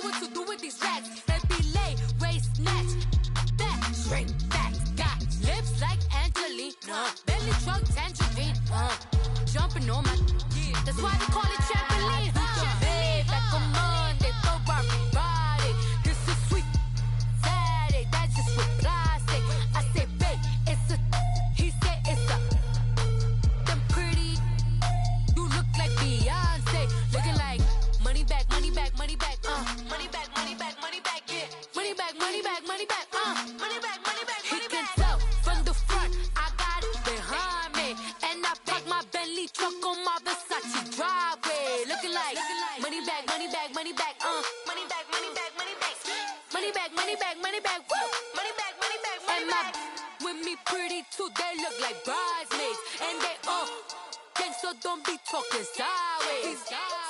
to do with these racks. Baby lay, waist snatch, back, straight back. Got lips like Angelina, belly truck tangerine. Jumping on my, that's why they call it trampoline. Babe, back on Monday, Ferrari Friday. This is sweet Saturday, that's just with plastic. I say, babe, it's a, he said it's a. Them pretty, you look like Beyonce, looking like money back, money back, money back, money back, money back, money back, yeah, money back, money back, money back, money back, money back, money back. He can tell from the front, I got it behind me, and I park my Bentley truck on my Versace driveway, looking like money back, money back, money back, money back, money back, money back, money back, money back, money back, woo, money back, money back, money back. With me pretty too, they look like bridesmaids, and they all gang, so don't be talking sideways.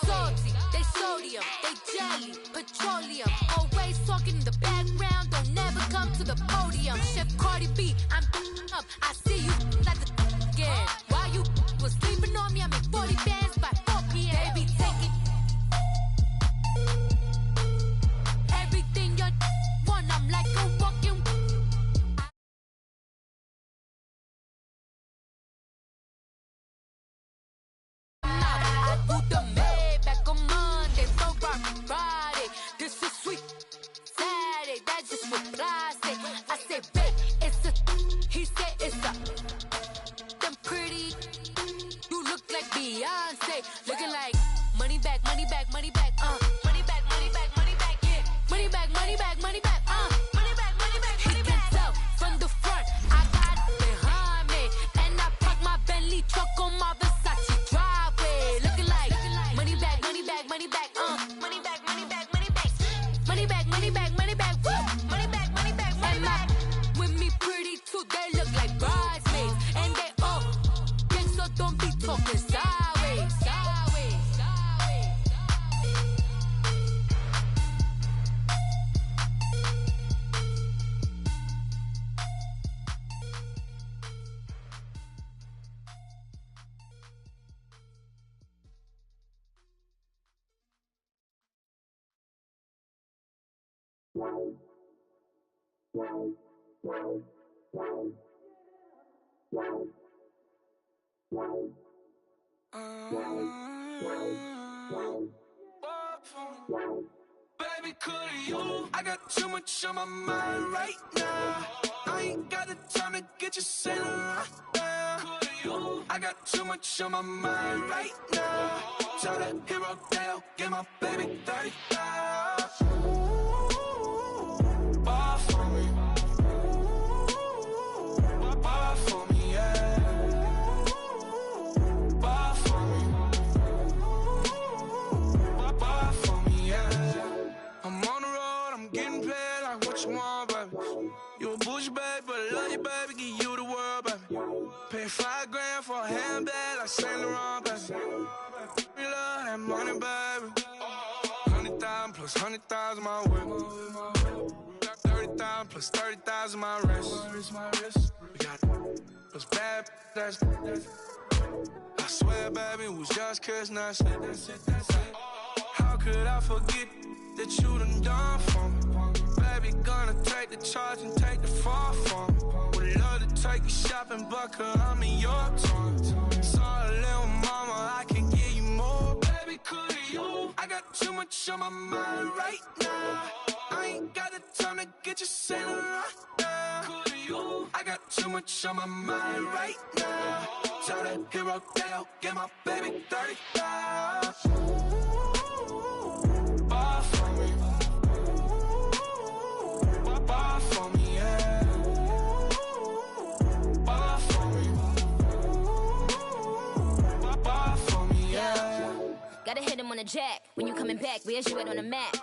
Salty, they sodium, they jelly, petroleum. Always talking in the background, don't never come to the podium. Chef Cardi B, I'm up, I see you like the again. While you was sleeping on me, I make 40 bands by 4 p.m. Baby, take it. Everything you want, I'm like a walking. I do the Maybach on Monday, Ferrari Friday. This is sweet Saturday, that's just with plastic. I say, babe, it's a, he said it's a. Them pretty, you look like Beyonce, looking like money back, money back, money back, money back, money back, money back, yeah, money back, money back, money back, money back, money back, money back. He can tell from the front, I got it behind me, and I park my Bentley truck on my Versace driveway, looking like money back, money back, money back, money back, money back, money back, money back, money back, money back, woo, money back, money back, money back. With me pretty too, they look like bridesmaids, and they all gang, so don't be talking sideways, sideways, sideways. Baby, could you? I got too much on my mind right now. I ain't got the time to get you sailing right now. I got too much on my mind right now. Tell that hero Dale, get my baby 30,000. Bar for me. Bar for me, yeah. Bar for me. Bar for me, yeah. I'm on the road, I'm getting paid like what you want, baby. You a bougie, baby, but I love you, baby, give you the world, baby. Pay $5 grand for a handbag like Saint Laurent, baby. We love that money, baby. 100,000 plus 100,000 my way. 30,000 plus 30,000 my wrist. We got those bad, that's I swear, baby, it was just kiss, that's it. How could I forget that you done for me? Baby, gonna take the charge and take the fall from me. Would love to take you shopping, but I'm in your time. Sorry, little mama, I can give you more. Baby, could you? I got too much on my mind right now. I ain't got the time to get you sailing right now. Could you? I got too much on my mind right now. Tell that hero Dale, get my baby 30,000. Bar for me. Bar for me, yeah. Bar for me. Bar for me, yeah. Gotta hit him on the jack. When you coming back, where's you at on the map?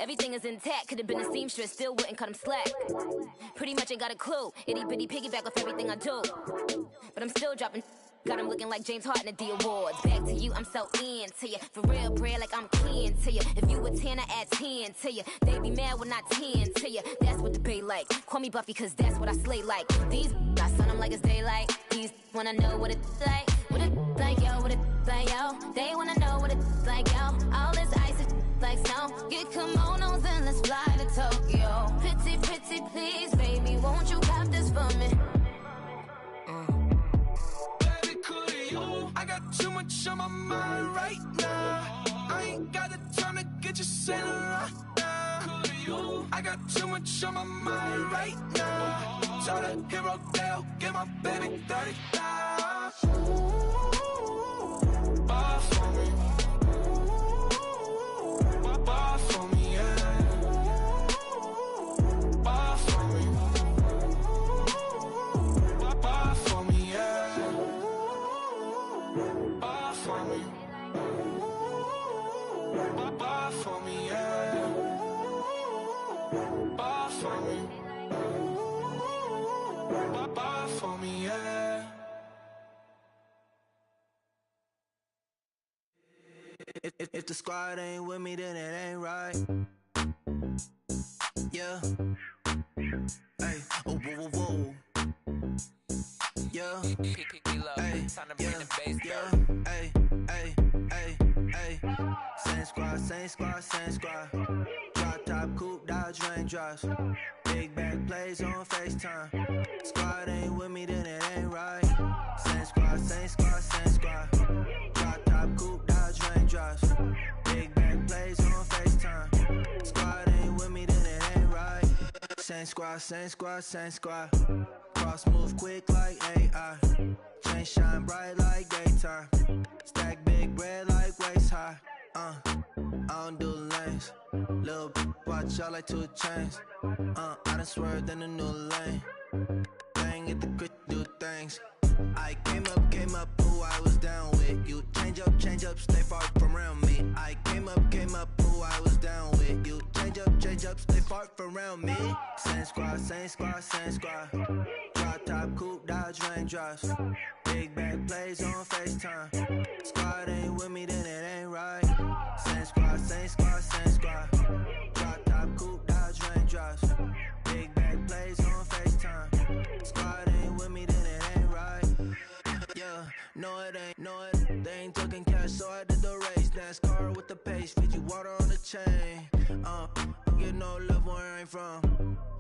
Everything is intact. Could've been a seamstress, still wouldn't cut him slack. Pretty much ain't got a clue. Itty bitty piggyback off everything I do. But I'm still dropping. Got him looking like James Harden at the awards. Back to you, I'm so into you. For real, bread, like I'm keen to you. If you a 10, I add 10 to you. They be mad when I 10 to you. That's what the bay like. Call me Buffy, cause that's what I slay like. These I sun them like it's daylight. These wanna know what it's like. What it like, yo, what it like, yo. They wanna know what it's like, yo. All this ice is like snow. Get come get you Saint Laurent. I got too much on my mind right now. Tell the hero Dale, get my baby 30,000. Buy for me. Buy for me, yeah. Buy for me. Buy for me, yeah. Buy for me. Buy for me, yeah. Buy for me. Buy for me, yeah. If the squad ain't with me, then it ain't right. Yeah. Hey. Oh, whoa, whoa, whoa. Yeah. Hey. Yeah. Hey. Hey. Hey. Hey. Same squad, same squad, same squad. Drop top, coupe, Dodge raindrops. Big back plays on FaceTime. Squad ain't with me, then it ain't right. Same squad, same squad, same squad. Drop top, coupe, Dodge raindrops. Big back plays on FaceTime. Squad ain't with me, then it ain't right. Same squad, same squad, same squad. Cross move quick like AI. Chain shine bright like daytime. Stack big bread like waist high. I don't do lanes. Little watch out like 2 chains. I done swerved in a new lane. Bang at the crit, do things. I came up, who I was down with. You change up, stay far from around me. I came up, who I was down with. You change up, stay far from around me. Same squad, same squad, same squad. Drop top, coupe, Dodge raindrops. Big back plays on FaceTime. Squad ain't with me, then it ain't right. Same squad, same squad, same squad. Drop top, coupe, Dodge raindrops. Big back plays on FaceTime. Squad ain't with me, then it ain't right. Yeah, no it ain't, they ain't talking cash, so I did the race. NASCAR with the pace, feed you water on the chain. Get no love where I ain't from.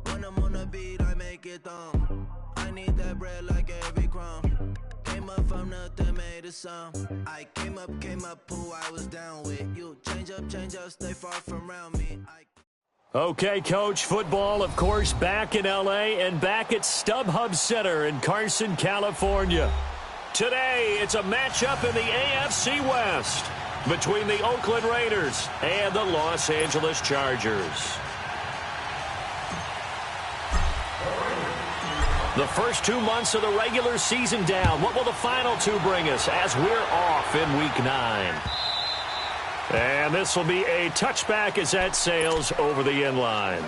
When I'm on the beat, I make it thumb. I need that bread like every crumb. Came up from nothing, made a sum. I came up, who I was down with. You change up, stay far from around me. Okay, Coach, football, of course, back in L.A. and back at StubHub Center in Carson, California. Today, it's a matchup in the AFC West between the Oakland Raiders and the Los Angeles Chargers. The first 2 months of the regular season down. What will the final 2 bring us as we're off in Week 9? And this will be a touchback as that sails over the end line.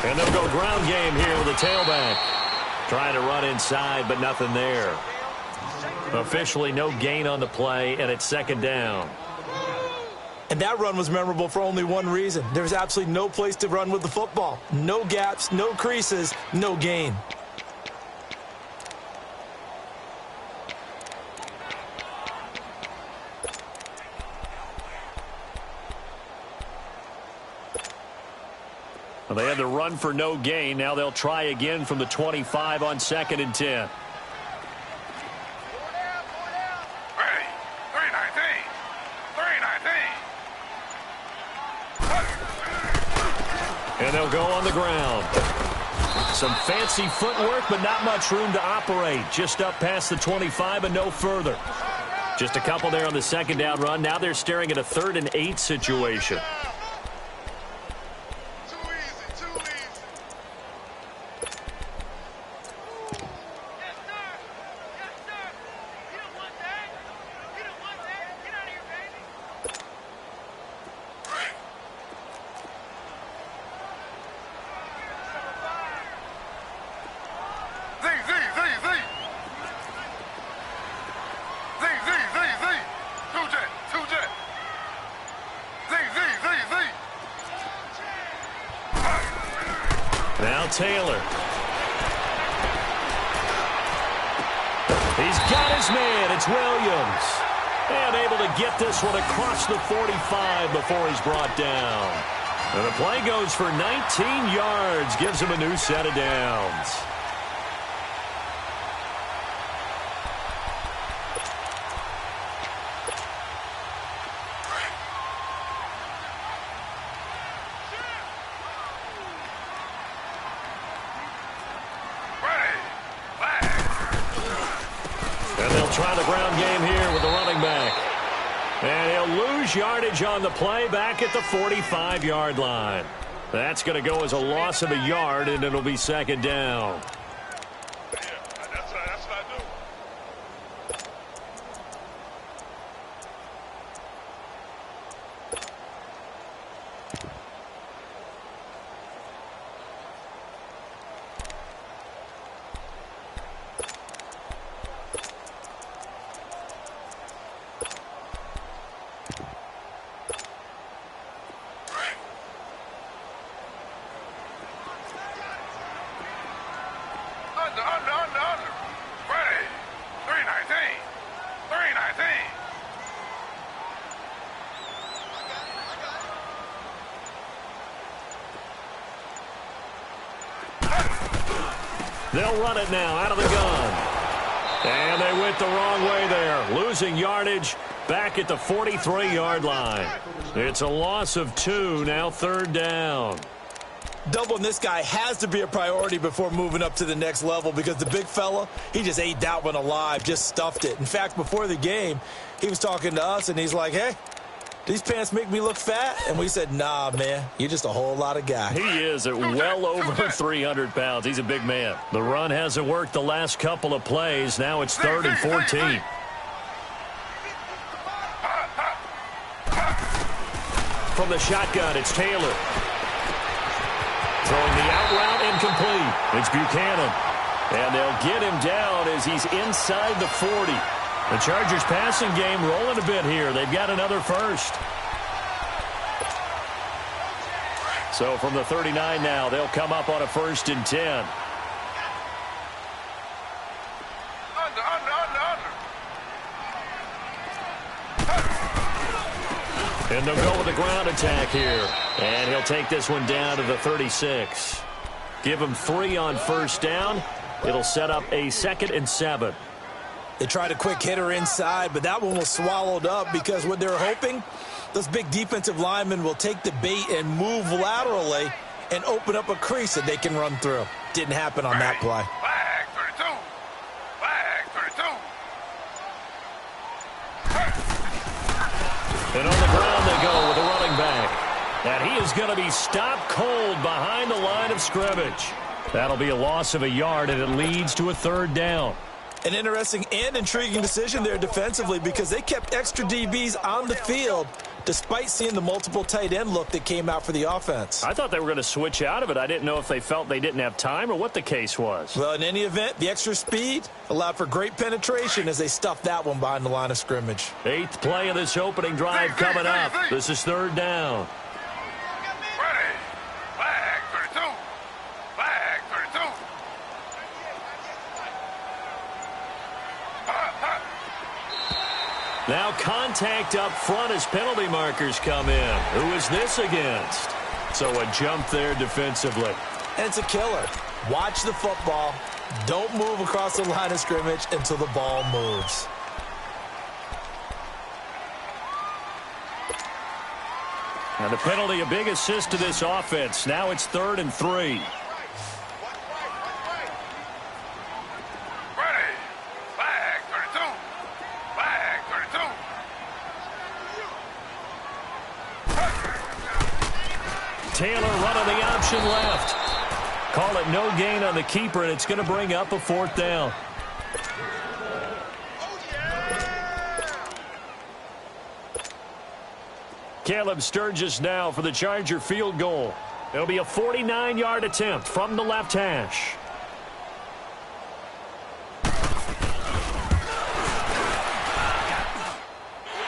And they'll go ground game here with a tailback. Trying to run inside, but nothing there. Officially no gain on the play, and it's second down. And that run was memorable for only one reason. There's absolutely no place to run with the football. No gaps, no creases, no gain. Well, they had to run for no gain. Now they'll try again from the 25 on 2nd and 10. And they'll go on the ground. Some fancy footwork, but not much room to operate. Just up past the 25 and no further. Just a couple there on the second down run. Now they're staring at a 3rd and 8 situation. Taylor. He's got his man. It's Williams. And able to get this one across the 45 before he's brought down. And the play goes for 19 yards. Gives him a new set of downs. Try the ground game here with the running back. And he'll lose yardage on the play back at the 45-yard line. That's going to go as a loss of a yard, and it'll be second down. That's what I do. They'll run it now out of the gun. And they went the wrong way there. Losing yardage back at the 43-yard line. It's a loss of 2, now third down. Doubling this guy has to be a priority before moving up to the next level because the big fella, he just ate that one alive, just stuffed it. In fact, before the game, he was talking to us, and he's like, hey, these pants make me look fat? And we said, nah, man, you're just a whole lot of guy. He is at well over 300 pounds. He's a big man. The run hasn't worked the last couple of plays. Now it's 3rd and 14. From the shotgun, it's Taylor. Throwing the out route incomplete. It's Buchanan. And they'll get him down as he's inside the 40. The Chargers passing game rolling a bit here. They've got another first. So from the 39 now, they'll come up on a 1st and 10. And they'll go with the ground attack here. And he'll take this one down to the 36. Give him 3 on 1st down. It'll set up a 2nd and 7. They tried a quick hitter inside, but that one was swallowed up because what they're hoping, those big defensive linemen will take the bait and move laterally and open up a crease that they can run through. Didn't happen on that play. Flag 32. And on the ground they go with the running back. And he is going to be stopped cold behind the line of scrimmage. That'll be a loss of a yard, and it leads to a 3rd down. An interesting and intriguing decision there defensively because they kept extra DBs on the field despite seeing the multiple tight end look that came out for the offense. I thought they were going to switch out of it. I didn't know if they felt they didn't have time or what the case was. Well, in any event, the extra speed allowed for great penetration as they stuffed that one behind the line of scrimmage. 8th play of this opening drive coming up. This is 3rd down. Now contact up front as penalty markers come in. Who is this against? So a jump there defensively. And it's a killer. Watch the football. Don't move across the line of scrimmage until the ball moves. And the penalty, a big assist to this offense. Now it's 3rd and 3. Taylor running the option left. Call it no gain on the keeper, and it's going to bring up a 4th down. Caleb Sturgis now for the Charger field goal. It'll be a 49-yard attempt from the left hash.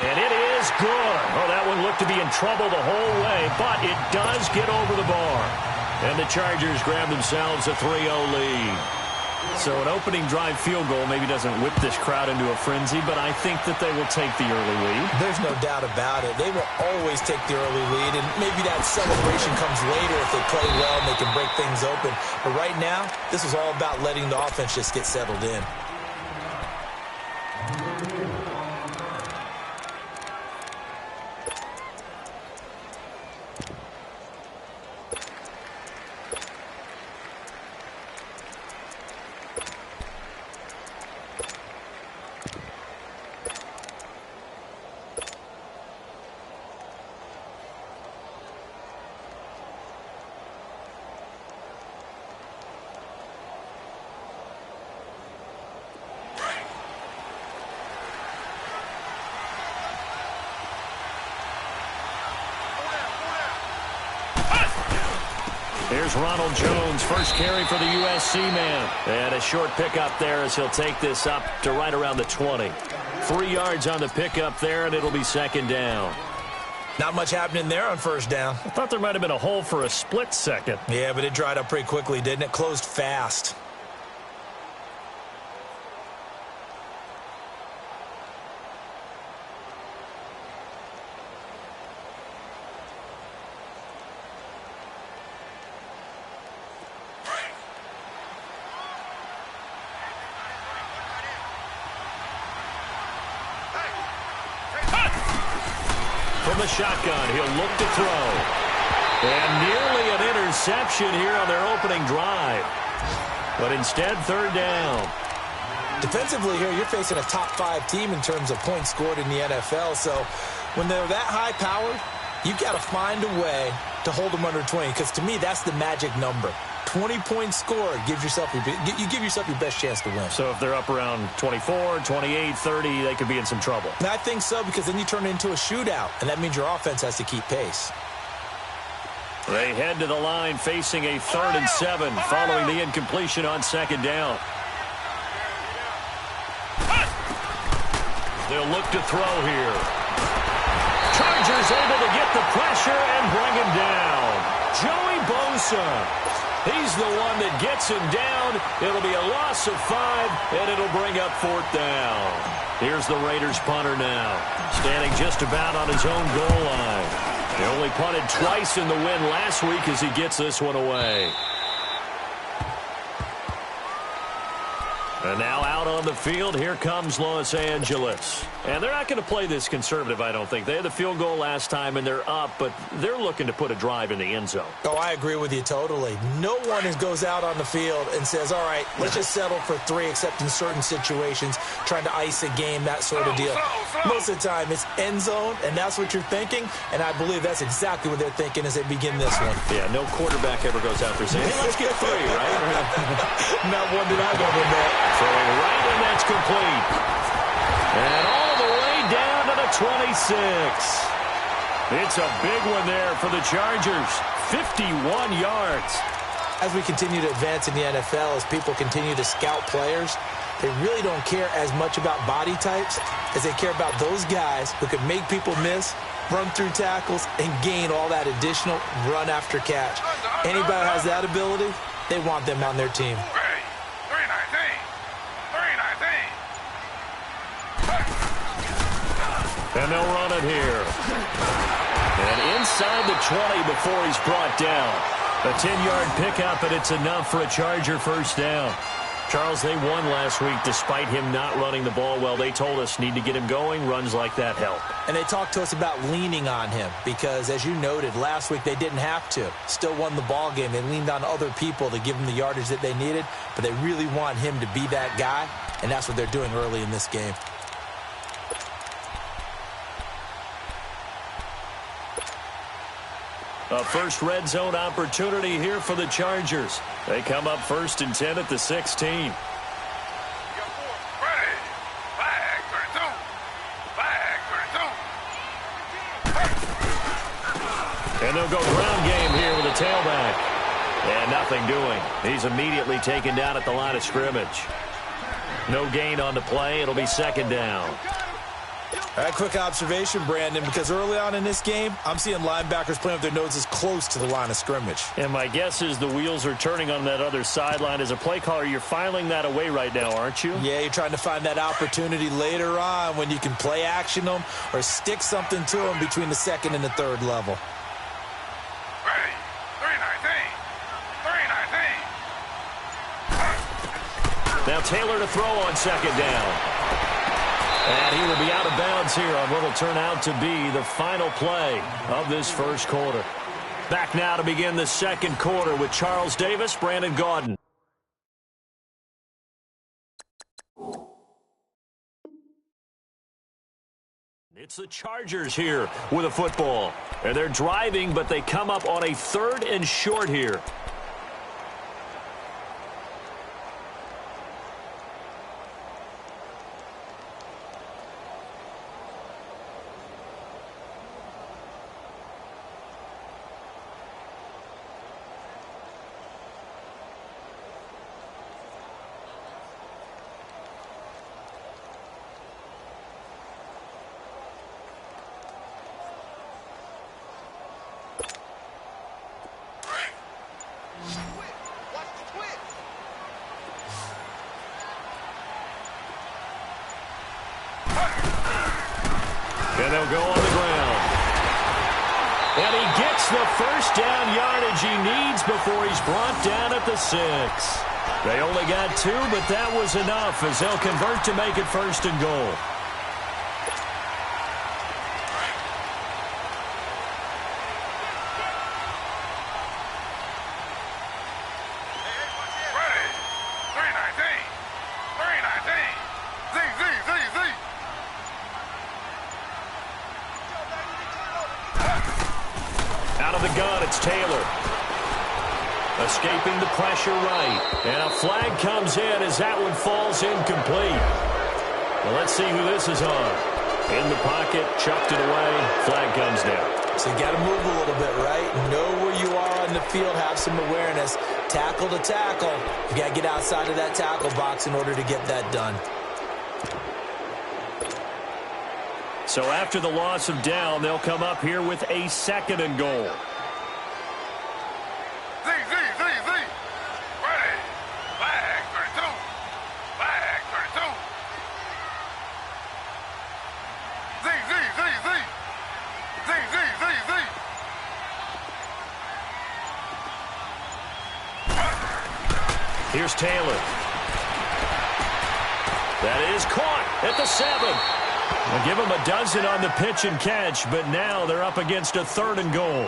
And it is good. Oh, that one looked to be in trouble the whole way, but it does get over the bar. And the Chargers grab themselves a 3-0 lead. So an opening drive field goal maybe doesn't whip this crowd into a frenzy, but I think that they will take the early lead. There's no doubt about it. They will always take the early lead, and maybe that celebration comes later if they play well and they can break things open. But right now, this is all about letting the offense just get settled in. Here's Ronald Jones, first carry for the USC man. And a short pickup there as he'll take this up to right around the 20. 3 yards on the pickup there, and it'll be second down. Not much happening there on first down. I thought there might have been a hole for a split second. Yeah, but it dried up pretty quickly, didn't it? Closed fast. From the shotgun, he'll look to throw. And nearly an interception here on their opening drive. But instead, third down. Defensively here, you're facing a top 5 team in terms of points scored in the NFL. So when they're that high powered, you've got to find a way to hold them under 20. Because to me, that's the magic number. 20 points scored gives yourself you give yourself your best chance to win. So if they're up around 24, 28, 30, they could be in some trouble. And I think so, because then you turn it into a shootout, and that means your offense has to keep pace. They head to the line facing a 3rd and 7 following the incompletion on second down. They'll look to throw here. Chargers able to get the pressure and bring him down. Joey Bosa. He's the one that gets him down. It'll be a loss of 5, and it'll bring up 4th down. Here's the Raiders punter now, standing just about on his own goal line. He only punted twice in the win last week as he gets this one away. And now out on the field, here comes Los Angeles. And they're not going to play this conservative, I don't think. They had the field goal last time, and they're up, but they're looking to put a drive in the end zone. Oh, I agree with you totally. No one goes out on the field and says, all right, let's just settle for 3, except in certain situations, trying to ice a game, that sort of deal. Most of the time, it's end zone, and that's what you're thinking, and I believe that's exactly what they're thinking as they begin this one. Yeah, no quarterback ever goes out there saying, hey, let's get 3, right? Not one that I've ever met. Throwing right, and that's complete. And all the way down to the 26. It's a big one there for the Chargers. 51 yards. As we continue to advance in the NFL, as people continue to scout players, they really don't care as much about body types as they care about those guys who can make people miss, run through tackles, and gain all that additional run after catch. Anybody who has that ability, they want them on their team. And they'll run it here. And inside the 20 before he's brought down. A 10-yard pickup, and it's enough for a Charger first down. Charles, they won last week despite him not running the ball well. They told us need to get him going. Runs like that help. And they talked to us about leaning on him because, as you noted, last week they didn't have to. Still won the ball game. They leaned on other people to give them the yardage that they needed, but they really want him to be that guy, and that's what they're doing early in this game. A first red zone opportunity here for the Chargers. They come up 1st and 10 at the 16. And they'll go ground game here with a tailback. And nothing doing. He's immediately taken down at the line of scrimmage. No gain on the play. It'll be second down. All right, quick observation, Brandon, because early on in this game, I'm seeing linebackers playing with their noses close to the line of scrimmage. And my guess is the wheels are turning on that other sideline. As a play caller, you're filing that away right now, aren't you? Yeah, you're trying to find that opportunity later on when you can play action them or stick something to them between the second and the third level. Ready. 3-19. Now Taylor to throw on second down. And he will be out of bounds here on what will turn out to be the final play of this first quarter. Back now to begin the second quarter with Charles Davis, Brandon Gaudin. It's the Chargers here with a football. And they're driving, but they come up on a 3rd and short here. And they'll go on the ground. And he gets the first down yardage he needs before he's brought down at the 6. They only got 2, but that was enough as they'll convert to make it 1st and goal. Out of the gun, it's Taylor. Escaping the pressure right. And a flag comes in as that one falls incomplete. Well, let's see who this is on. In the pocket, chucked it away, flag comes down. So you got to move a little bit, right? Know where you are on the field, have some awareness. Tackle to tackle. You got to get outside of that tackle box in order to get that done. So after the loss of down, they'll come up here with a 2nd and goal. Ready. Flag 32. Flag 32. Z. Here's Taylor. That is caught at the 7. We'll give them a dozen on the pitch and catch, but now they're up against a 3rd and goal.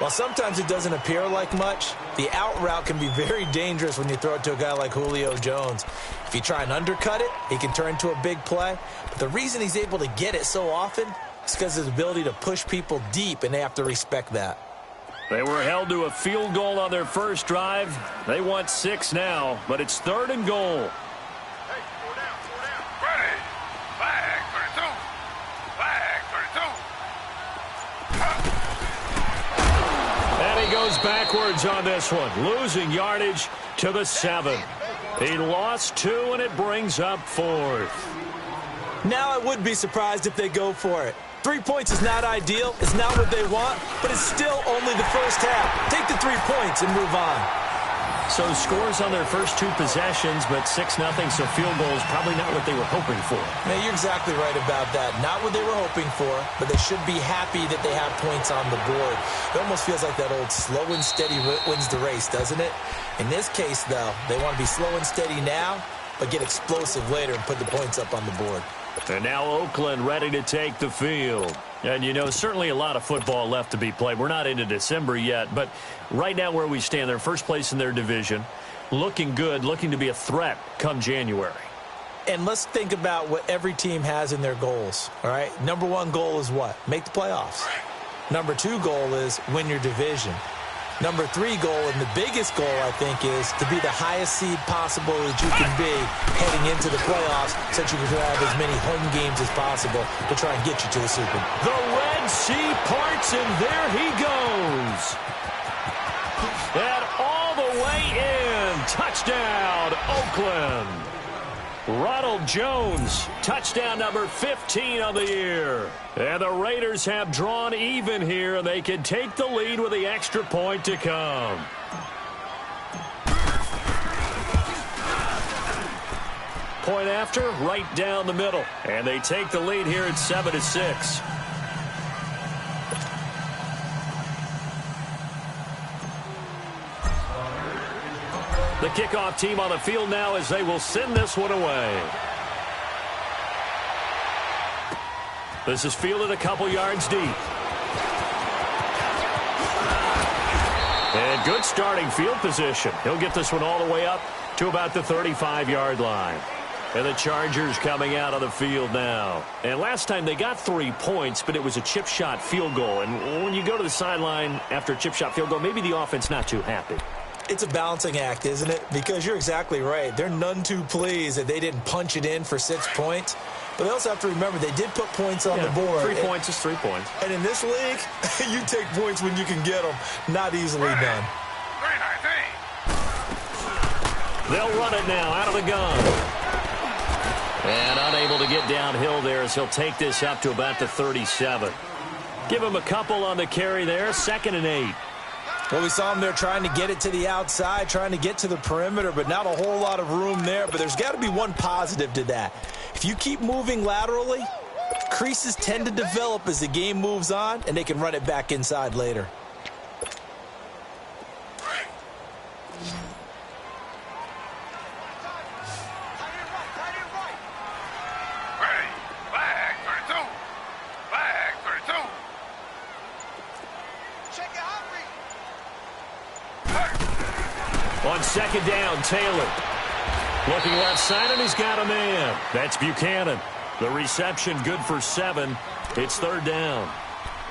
Well, sometimes it doesn't appear like much. The out route can be very dangerous when you throw it to a guy like Julio Jones. If you try and undercut it, he can turn into a big play. But the reason he's able to get it so often is because of his ability to push people deep, and they have to respect that. They were held to a field goal on their first drive. They want 6 now, but it's 3rd and goal. Goes backwards on this one, losing yardage to the 7. He lost 2, and it brings up 4th. Now I would be surprised if they go for it. 3 points is not ideal. It's not what they want, but it's still only the first half. Take the 3 points and move on. So scores on their first 2 possessions, but 6-0, so field goal is probably not what they were hoping for. Man, you're exactly right about that. Not what they were hoping for, but they should be happy that they have points on the board. It almost feels like that old slow and steady wins the race, doesn't it? In this case, though, they want to be slow and steady now, but get explosive later and put the points up on the board. And now Oakland ready to take the field. And, you know, certainly a lot of football left to be played. We're not into December yet, but right now where we stand, they're first place in their division, looking good, looking to be a threat come January. And let's think about what every team has in their goals, all right? Number 1 goal is what? Make the playoffs. Number 2 goal is win your division. Number 3 goal, and the biggest goal, I think, is to be the highest seed possible that you can be heading into the playoffs so that you can have as many home games as possible to try and get you to the Super Bowl. The Red Sea parts, and there he goes. And all the way in. Touchdown, Oakland. Ronald Jones, touchdown number 15 on the year. And the Raiders have drawn even here, and they can take the lead with the extra point to come. Point after, right down the middle. And they take the lead here at 7-6. The kickoff team on the field now as they will send this one away. This is fielded a couple yards deep. And good starting field position. He'll get this one all the way up to about the 35-yard line. And the Chargers coming out on the field now. And last time they got 3 points, but it was a chip shot field goal. And when you go to the sideline after a chip shot field goal, maybe the offense not too happy. It's a balancing act, isn't it? Because you're exactly right. They're none too pleased that they didn't punch it in for 6 points. But they also have to remember they did put points on the board. 3 points is 3 points. And in this league, you take points when you can get them. Not easily done. They'll run it now out of the gun. And unable to get downhill there as he'll take this up to about the 37. Give him a couple on the carry there. 2nd and 8. Well, we saw him there trying to get it to the outside, trying to get to the perimeter, but not a whole lot of room there. But there's got to be one positive to that. If you keep moving laterally, creases tend to develop as the game moves on, and they can run it back inside later. On 2nd down, Taylor. Looking left side, and he's got a man. That's Buchanan. The reception good for 7. It's 3rd down.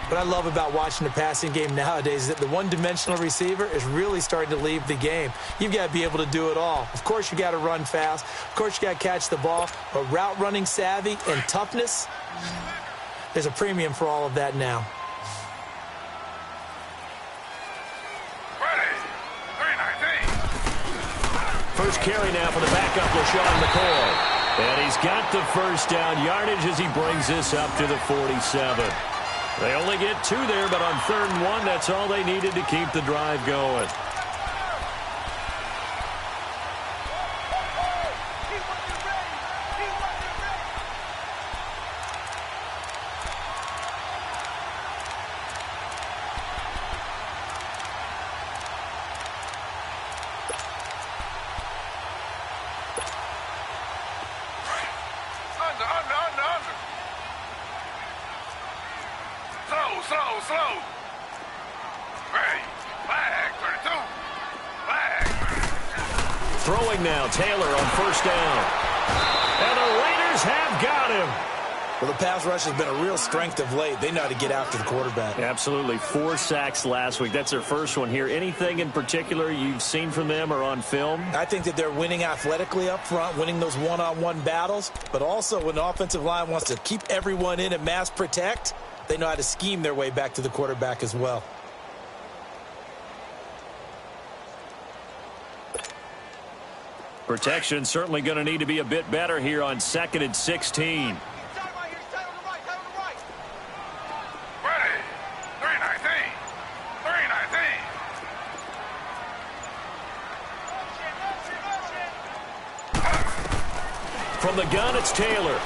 What I love about watching the passing game nowadays is that the one-dimensional receiver is really starting to leave the game. You've got to be able to do it all. Of course, you got to run fast. Of course, you got to catch the ball. But route running savvy and toughness, there's a premium for all of that now. First carry now for the backup, LaShawn McCoy. And he's got the first down yardage as he brings this up to the 47. They only get 2 there, but on 3rd and 1, that's all they needed to keep the drive going. Slow. Ready. Flag, 32. Flag. Throwing now, Taylor on 1st down. And the Raiders have got him. Well, the pass rush has been a real strength of late. They know how to get after the quarterback. Absolutely. 4 sacks last week. That's their first one here. Anything in particular you've seen from them or on film? I think that they're winning athletically up front, winning those one-on-one battles. But also when the offensive line wants to keep everyone in and mass protect, they know how to scheme their way back to the quarterback as well. Protection certainly going to need to be a bit better here on 2nd and 16. From the gun, it's Taylor.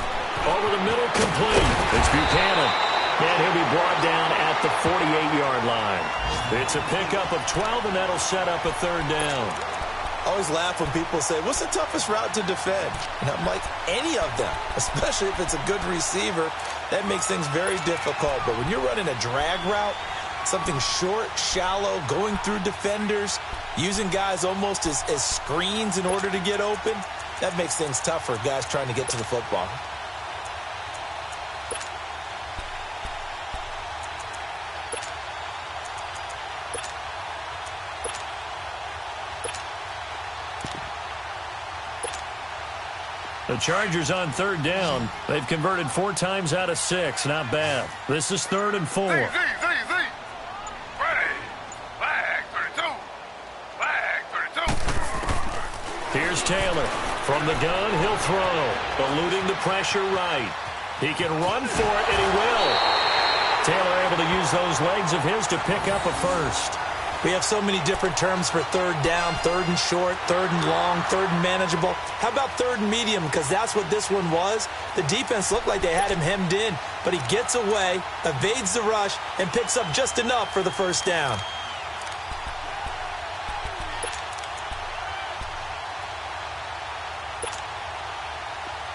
Over the middle, complete. It's Buchanan. And he'll be brought down at the 48-yard line. It's a pickup of 12, and that'll set up a 3rd down. I always laugh when people say, what's the toughest route to defend? And I'm like, any of them, especially if it's a good receiver. That makes things very difficult. But when you're running a drag route, something short, shallow, going through defenders, using guys almost as screens in order to get open, that makes things tough for guys trying to get to the football. The Chargers on 3rd down. They've converted 4 times out of 6. Not bad. This is 3rd and 4. Ready. Flag, 32. Flag, 32. Here's Taylor. From the gun, he'll throw. Eluding the pressure right. He can run for it, and he will. Taylor able to use those legs of his to pick up a first. We have so many different terms for third down, third and short, third and long, third and manageable. How about third and medium? Because that's what this one was. The defense looked like they had him hemmed in, but he gets away, evades the rush, and picks up just enough for the first down.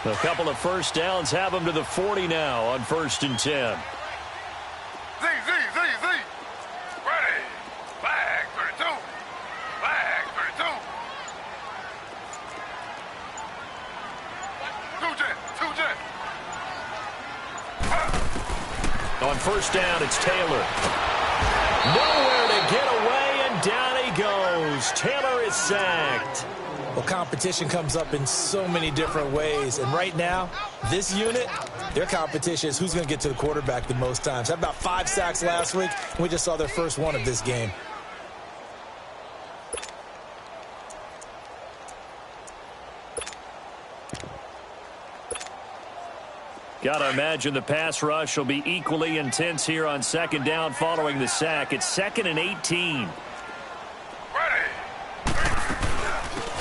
A couple of first downs have him to the 40 now on 1st and 10. Z. Ready. Flag 32. Flag 32. 2-jet. On first down, it's Taylor. Nowhere to get away, and down he goes. Taylor is sacked. Well, competition comes up in so many different ways. And right now, this unit, their competition is who's going to get to the quarterback the most times. Had about 5 sacks last week, and we just saw their first one of this game. Got to imagine the pass rush will be equally intense here on 2nd down following the sack. It's 2nd and 18.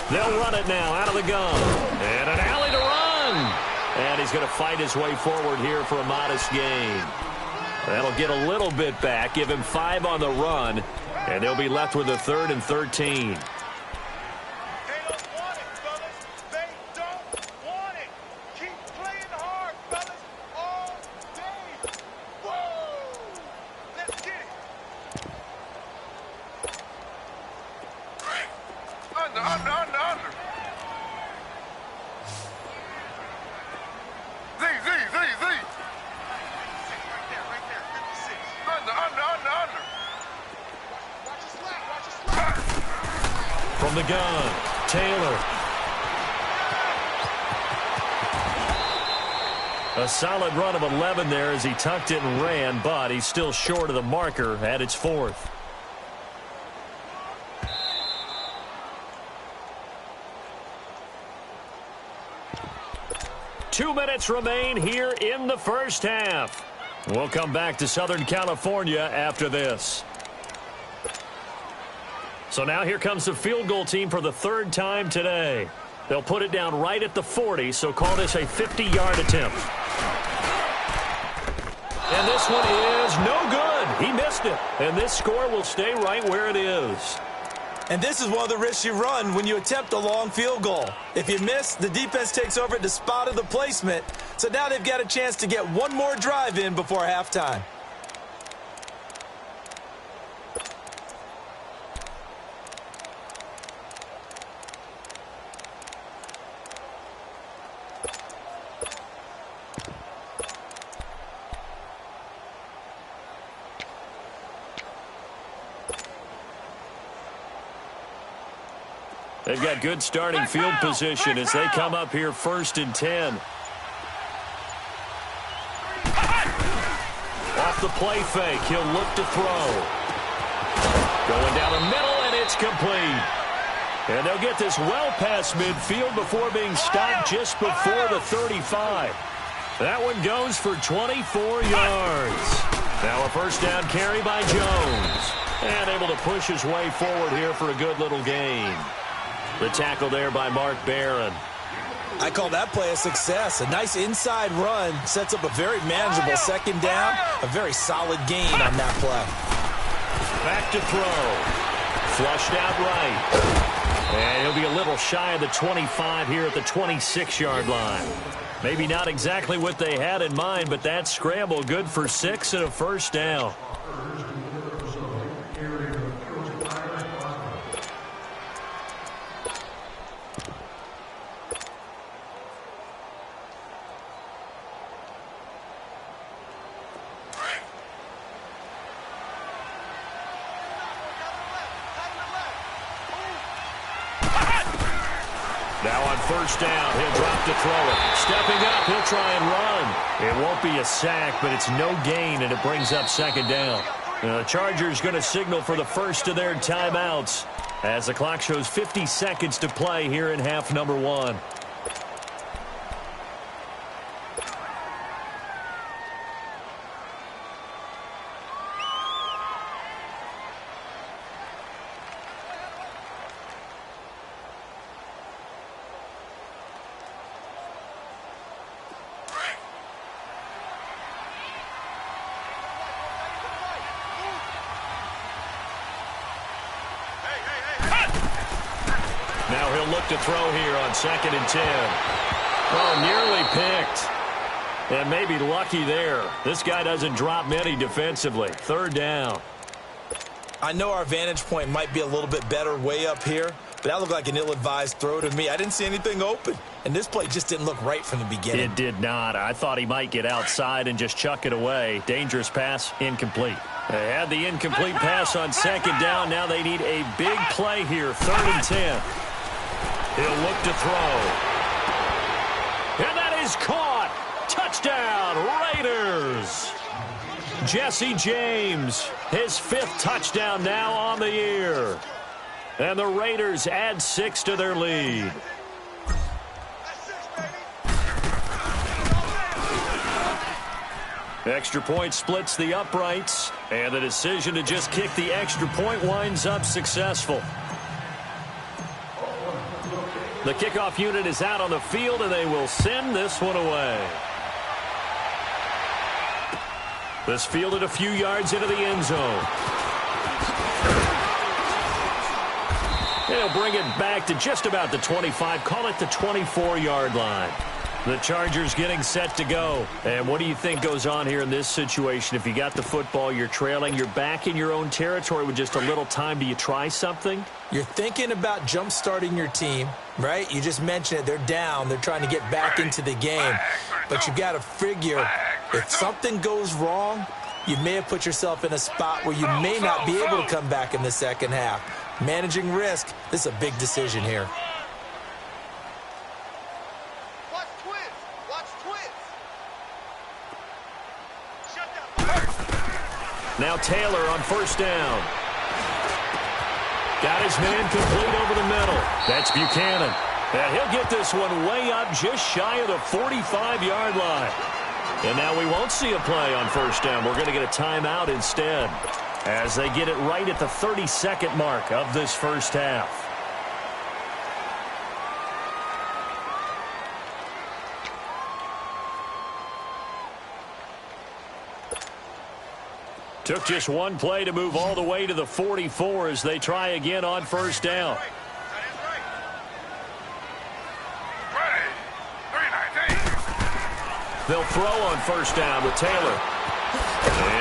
They'll run it now out of the gun. And an alley to run. And he's going to fight his way forward here for a modest gain. That'll get a little bit back, give him 5 on the run, and they'll be left with a 3rd and 13. From the gun, Taylor. A solid run of 11 there as he tucked it and ran, but he's still short of the marker at its 4th. Two minutes remain here in the first half. We'll come back to Southern California after this. So now here comes the field goal team for the 3rd time today. They'll put it down right at the 40, so call this a 50-yard attempt. And this one is no good. He missed it. And this score will stay right where it is. And this is one of the risks you run when you attempt a long field goal. If you miss, the defense takes over at the spot of the placement. So now they've got a chance to get one more drive in before halftime. They've got good starting field position as they come up here 1st and 10. Off the play fake, he'll look to throw. Going down the middle, and it's complete. And they'll get this well past midfield before being stopped just before the 35. That one goes for 24 yards. Now a first down carry by Jones. And able to push his way forward here for a good little gain. The tackle there by Mark Barron. I call that play a success. A nice inside run sets up a very manageable 2nd down. A very solid gain on that play. Back to throw. Flushed out right. And he'll be a little shy of the 25 here at the 26-yard line. Maybe not exactly what they had in mind, but that scramble good for 6 and a first down. Now on first down, he'll drop to throw it. Stepping up, he'll try and run. It won't be a sack, but it's no gain, and it brings up 2nd down. The Chargers going to signal for the first of their timeouts as the clock shows 50 seconds to play here in half number 1. look to throw here on 2nd and 10. Oh, nearly picked. And maybe lucky there. This guy doesn't drop many defensively. 3rd down. I know our vantage point might be a little bit better way up here, but that looked like an ill-advised throw to me. I didn't see anything open, and this play just didn't look right from the beginning. It did not. I thought he might get outside and just chuck it away. Dangerous pass, incomplete. They had the incomplete pass on 2nd down. Now they need a big play here, 3rd and 10. He'll look to throw. And that is caught. Touchdown, Raiders. Jesse James, his 5th touchdown now on the year. And the Raiders add 6 to their lead. Extra point splits the uprights, and the decision to just kick the extra point winds up successful. The kickoff unit is out on the field, and they will send this one away. This fielded a few yards into the end zone. They'll bring it back to just about the 25, call it the 24-yard line. The Chargers getting set to go. And what do you think goes on here in this situation? If you got the football, you're trailing, you're back in your own territory with just a little time. Do you try something? You're thinking about jump-starting your team, right? You just mentioned it. They're down. They're trying to get back into the game. But you got to figure, if something goes wrong, you may have put yourself in a spot where you may not be able to come back in the second half. Managing risk, this is a big decision here. Watch twins. Watch twins. Shut down. Now Taylor on 1st down. Got his man complete over the middle. That's Buchanan. And he'll get this one way up just shy of the 45-yard line. And now we won't see a play on 1st down. We're going to get a timeout instead as they get it right at the 32nd mark of this first half. Took just one play to move all the way to the 44 as they try again on 1st down. They'll throw on 1st down with Taylor.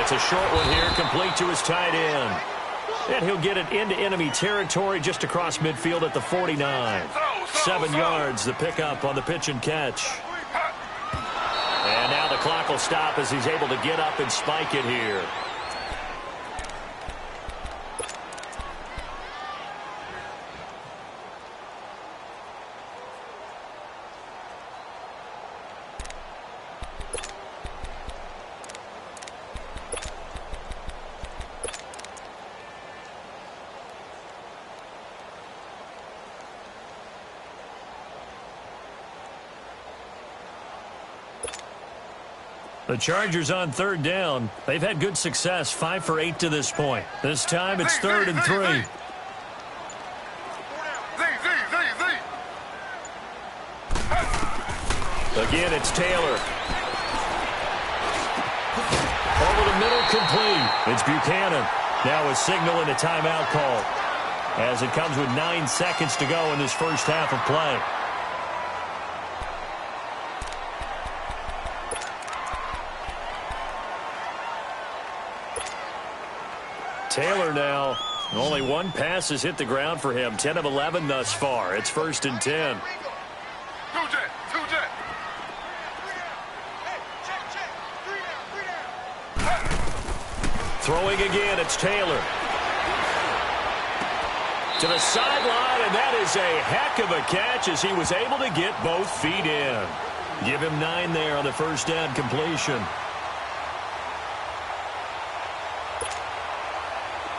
It's a short one here, complete to his tight end. And he'll get it into enemy territory just across midfield at the 49. 7 yards, the pickup on the pitch and catch. And now the clock will stop as he's able to get up and spike it here. The Chargers on 3rd down. They've had good success, 5 for 8 to this point. This time it's 3rd and 3. Again, it's Taylor. Over the middle, complete. It's Buchanan. Now a signal and a timeout call as it comes with 9 seconds to go in this first half of play. Taylor now, only one pass has hit the ground for him. 10 of 11 thus far. It's 1st and 10. Throwing again, it's Taylor. To the sideline, and that is a heck of a catch as he was able to get both feet in. Give him 9 there on the 1st down completion.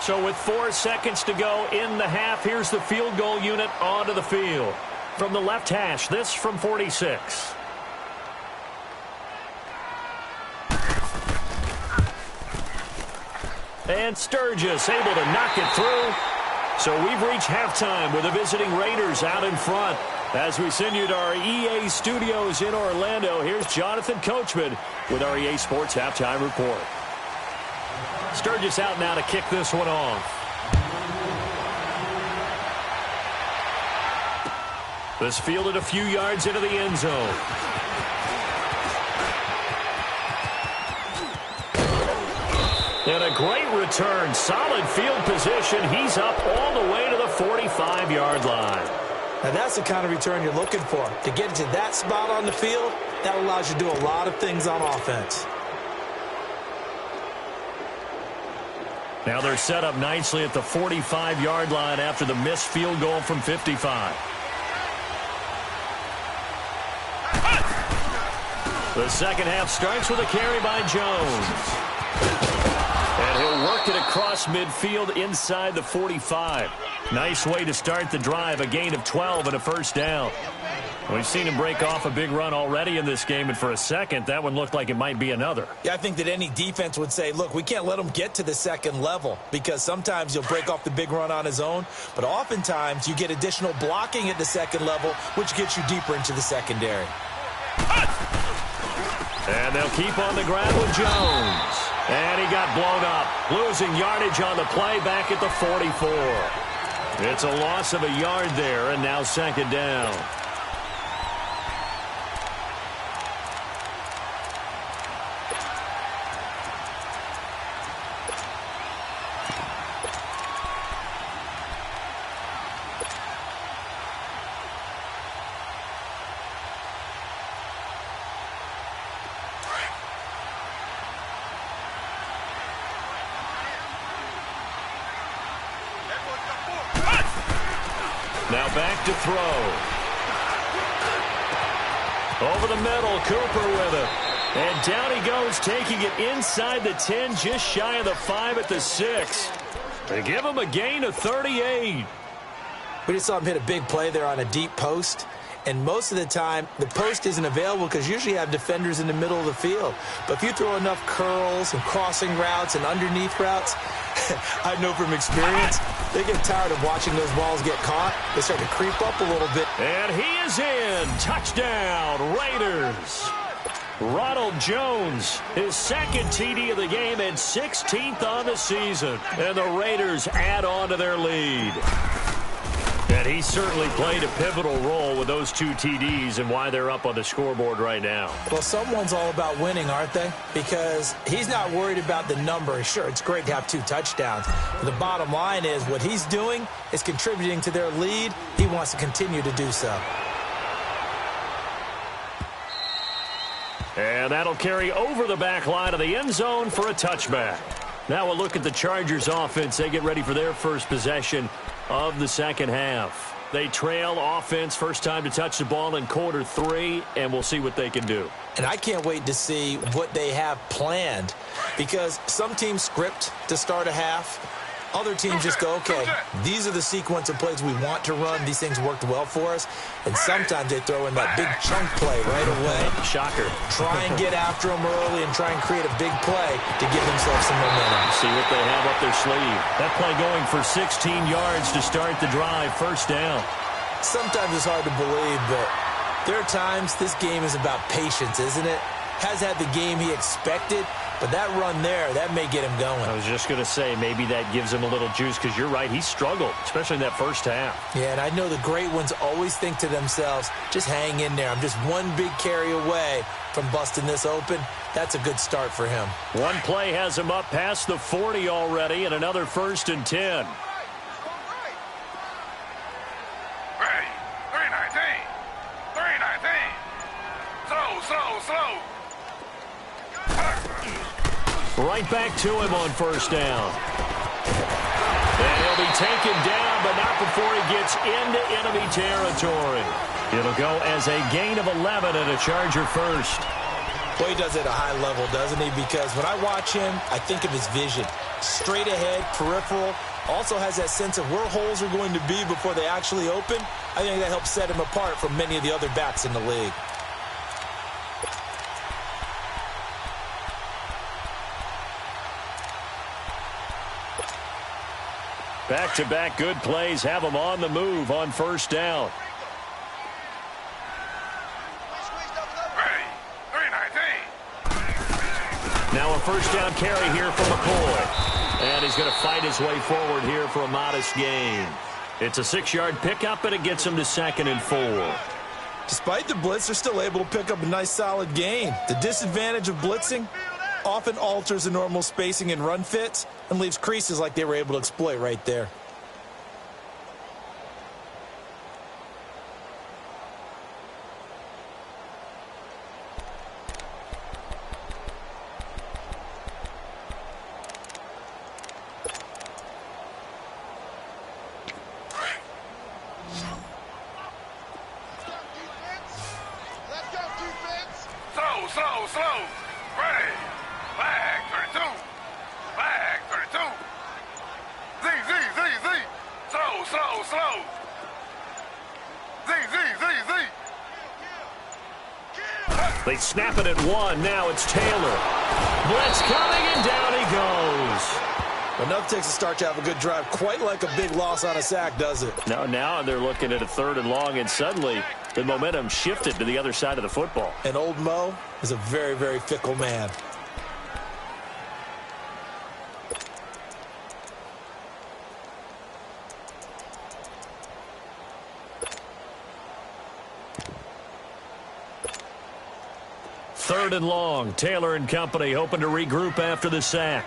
So with 4 seconds to go in the half, here's the field goal unit onto the field. From the left hash, this from 46. And Sturgis able to knock it through. So we've reached halftime with the visiting Raiders out in front. As we send you to our EA studios in Orlando, here's Jonathan Coachman with our EA Sports Halftime Report. Sturgis out now to kick this one off. This fielded a few yards into the end zone. And a great return. Solid field position. He's up all the way to the 45-yard line. Now that's the kind of return you're looking for. To get to that spot on the field, that allows you to do a lot of things on offense. Now they're set up nicely at the 45-yard line after the missed field goal from 55. The second half starts with a carry by Jones. And he'll work it across midfield inside the 45. Nice way to start the drive, a gain of 12 and a first down. We've seen him break off a big run already in this game, and for a second, that one looked like it might be another. Yeah, I think that any defense would say, look, we can't let him get to the second level because sometimes he'll break off the big run on his own, but oftentimes you get additional blocking at the second level, which gets you deeper into the secondary. And they'll keep on the ground with Jones. And he got blown up, losing yardage on the play back at the 44. It's a loss of a yard there, and now second down. Now back to throw. Over the middle, Cooper with it. And down he goes, taking it inside the 10, just shy of the 5 at the 6. They give him a gain of 38. We just saw him hit a big play there on a deep post. And most of the time, the post isn't available because usually you have defenders in the middle of the field. But if you throw enough curls and crossing routes and underneath routes, I know from experience, they get tired of watching those balls get caught. They start to creep up a little bit. And he is in. Touchdown, Raiders. Ronald Jones, his second TD of the game and 16th on the season. And the Raiders add on to their lead. And he certainly played a pivotal role with those 2 TDs and why they're up on the scoreboard right now. Well, someone's all about winning, aren't they? Because he's not worried about the number. Sure, it's great to have 2 touchdowns. But the bottom line is what he's doing is contributing to their lead. He wants to continue to do so. And that'll carry over the back line of the end zone for a touchback. Now we'll look at the Chargers offense. They get ready for their first possession of the second half. They trail offense, first time to touch the ball in quarter 3, and we'll see what they can do. And I can't wait to see what they have planned because some teams script to start a half. Other teams just go, okay, these are the sequence of plays we want to run. These things worked well for us. And sometimes they throw in that big chunk play right away. Shocker. Try and get after them early and try and create a big play to give themselves some momentum. See what they have up their sleeve. That play going for 16 yards to start the drive, first down. Sometimes it's hard to believe, but there are times this game is about patience, isn't it? Has had the game he expected, but that run there, that may get him going. I was just going to say, maybe that gives him a little juice because you're right, he struggled, especially in that first half. Yeah, and I know the great ones always think to themselves, just hang in there. I'm just one big carry away from busting this open. That's a good start for him. One play has him up past the 40 already, and another 1st and 10. Ready. 319. 319. Slow. Right back to him on first down. And he'll be taken down, but not before he gets into enemy territory. It'll go as a gain of 11 and a Charger first. Boy, he does it at a high level, doesn't he? Because when I watch him, I think of his vision. Straight ahead, peripheral. Also has that sense of where holes are going to be before they actually open. I think that helps set him apart from many of the other backs in the league. Back-to-back good plays have him on the move on first down. Ready. 319. Now a first down carry here for McCoy. And he's going to fight his way forward here for a modest gain. It's a 6-yard pickup, and it gets them to 2nd and 4. Despite the blitz, they're still able to pick up a nice, solid gain. The disadvantage of blitzing often alters the normal spacing and run fits and leaves creases like they were able to exploit right there. Slow. Ready. Flag 32. Flag 32. Z. Slow. Z. They snap it at 1. Now it's Taylor. Blitz coming, and down he goes. Enough takes a start to have a good drive. Quite like a big loss on a sack, does it? No, now they're looking at a 3rd and long, and suddenly the momentum shifted to the other side of the football. And old Mo is a very, very fickle man. Third and long. Taylor and company hoping to regroup after the sack.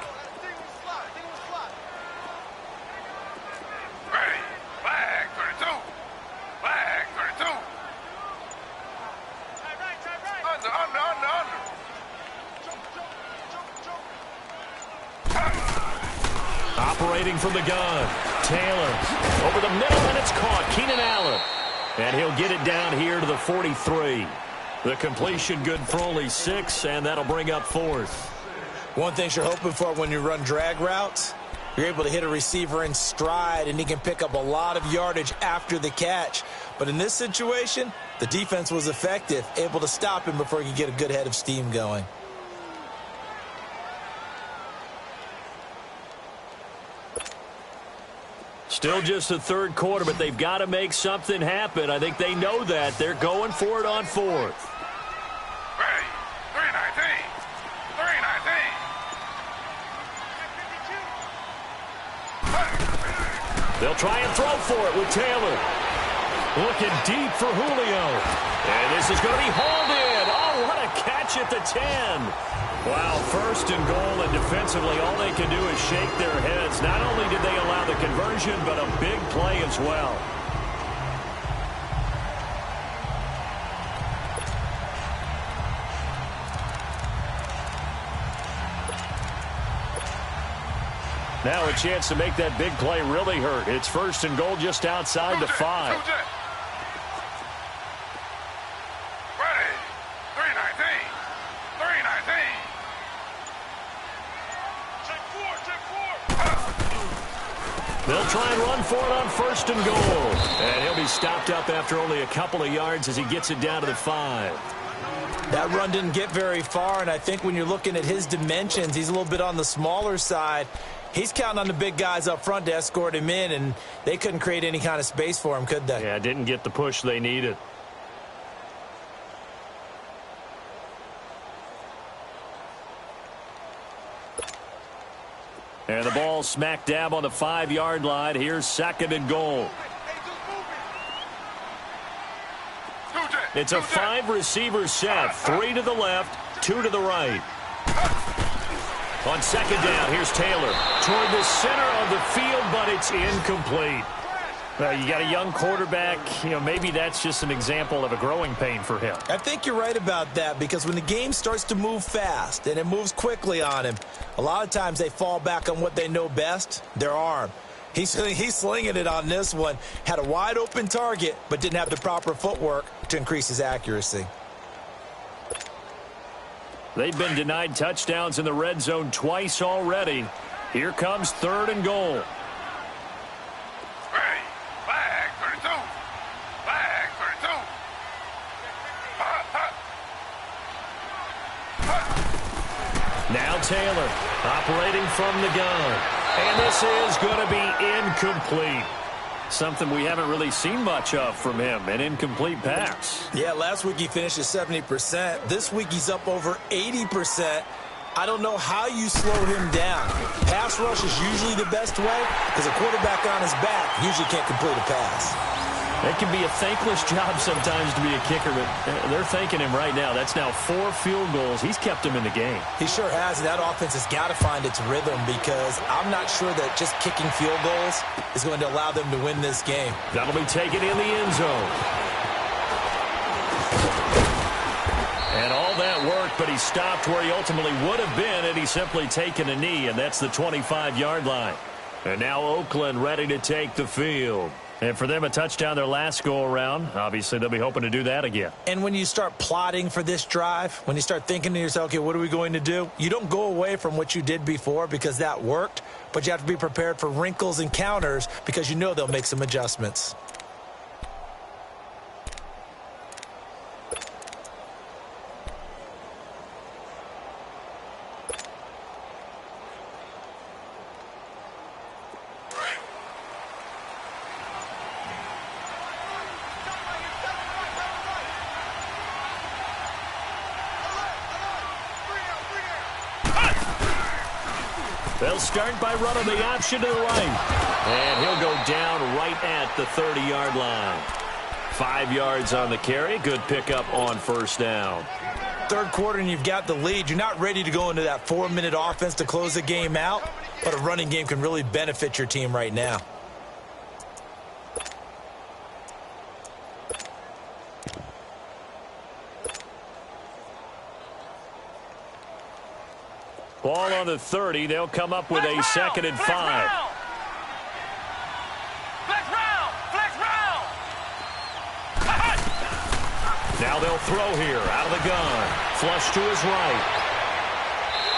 Ready. Flag 32. Flag 32. Under. Operating from the gun. Taylor over the middle, and it's caught. Keenan Allen. And he'll get it down here to the 43. The completion good for only 6, and that'll bring up 4th. One thing you're hoping for when you run drag routes, you're able to hit a receiver in stride, and he can pick up a lot of yardage after the catch. But in this situation, the defense was effective, able to stop him before he could get a good head of steam going. Still just the 3rd quarter, but they've got to make something happen. I think they know that. They're going for it on 4th. Ready. 319. They'll try and throw for it with Taylor. Looking deep for Julio. And this is going to be hauled in. Oh, what a catch at the 10. Wow, 1st and goal, and defensively all they can do is shake their heads. Not only did they allow the conversion, but a big play as well. Now a chance to make that big play really hurt. It's 1st and goal just outside the 5. Ready. 319. They'll try and run for it on 1st and goal. And he'll be stopped up after only a couple of yards as he gets it down to the 5. That run didn't get very far, and I think when you're looking at his dimensions, he's a little bit on the smaller side. He's counting on the big guys up front to escort him in, and they couldn't create any kind of space for him, could they? Yeah, didn't get the push they needed. And the ball smack dab on the 5-yard line. Here's 2nd and goal. It's a 5-receiver set. 3 to the left, 2 to the right. On 2nd down, here's Taylor toward the center of the field, but it's incomplete. You got a young quarterback. Maybe that's just an example of a growing pain for him. I think you're right about that, because when the game starts to move fast and it moves quickly on him, a lot of times they fall back on what they know best, their arm. He's slinging it on this one. Had a wide open target, but didn't have the proper footwork to increase his accuracy. They've been denied touchdowns in the red zone twice already. Here comes 3rd and goal. Ready. Flag 32. Flag 32. Now Taylor operating from the gun. And this is going to be incomplete. Something we haven't really seen much of from him, an incomplete pass. Yeah, last week he finished at 70%. This week he's up over 80%. I don't know how you slow him down. Pass rush is usually the best way because a quarterback on his back usually can't complete a pass. It can be a thankless job sometimes to be a kicker, but they're thanking him right now. That's now 4 field goals. He's kept them in the game. He sure has, and that offense has got to find its rhythm because I'm not sure that just kicking field goals is going to allow them to win this game. That'll be taken in the end zone. And all that work, but he stopped where he ultimately would have been had he simply taken a knee, and that's the 25-yard line. And now Oakland ready to take the field. And for them, a touchdown their last go-around. Obviously, they'll be hoping to do that again. And when you start plotting for this drive, when you start thinking to yourself, okay, what are we going to do? You don't go away from what you did before because that worked, but you have to be prepared for wrinkles and counters because you know they'll make some adjustments. They'll start by running the option to the right. And he'll go down right at the 30-yard line. 5 yards on the carry. Good pickup on first down. Third quarter and you've got the lead. You're not ready to go into that 4-minute offense to close the game out, but a running game can really benefit your team right now. Ball on the 30. They'll come up with a 2nd and 5. Flex round! Flex round! Now they'll throw here out of the gun. Flush to his right.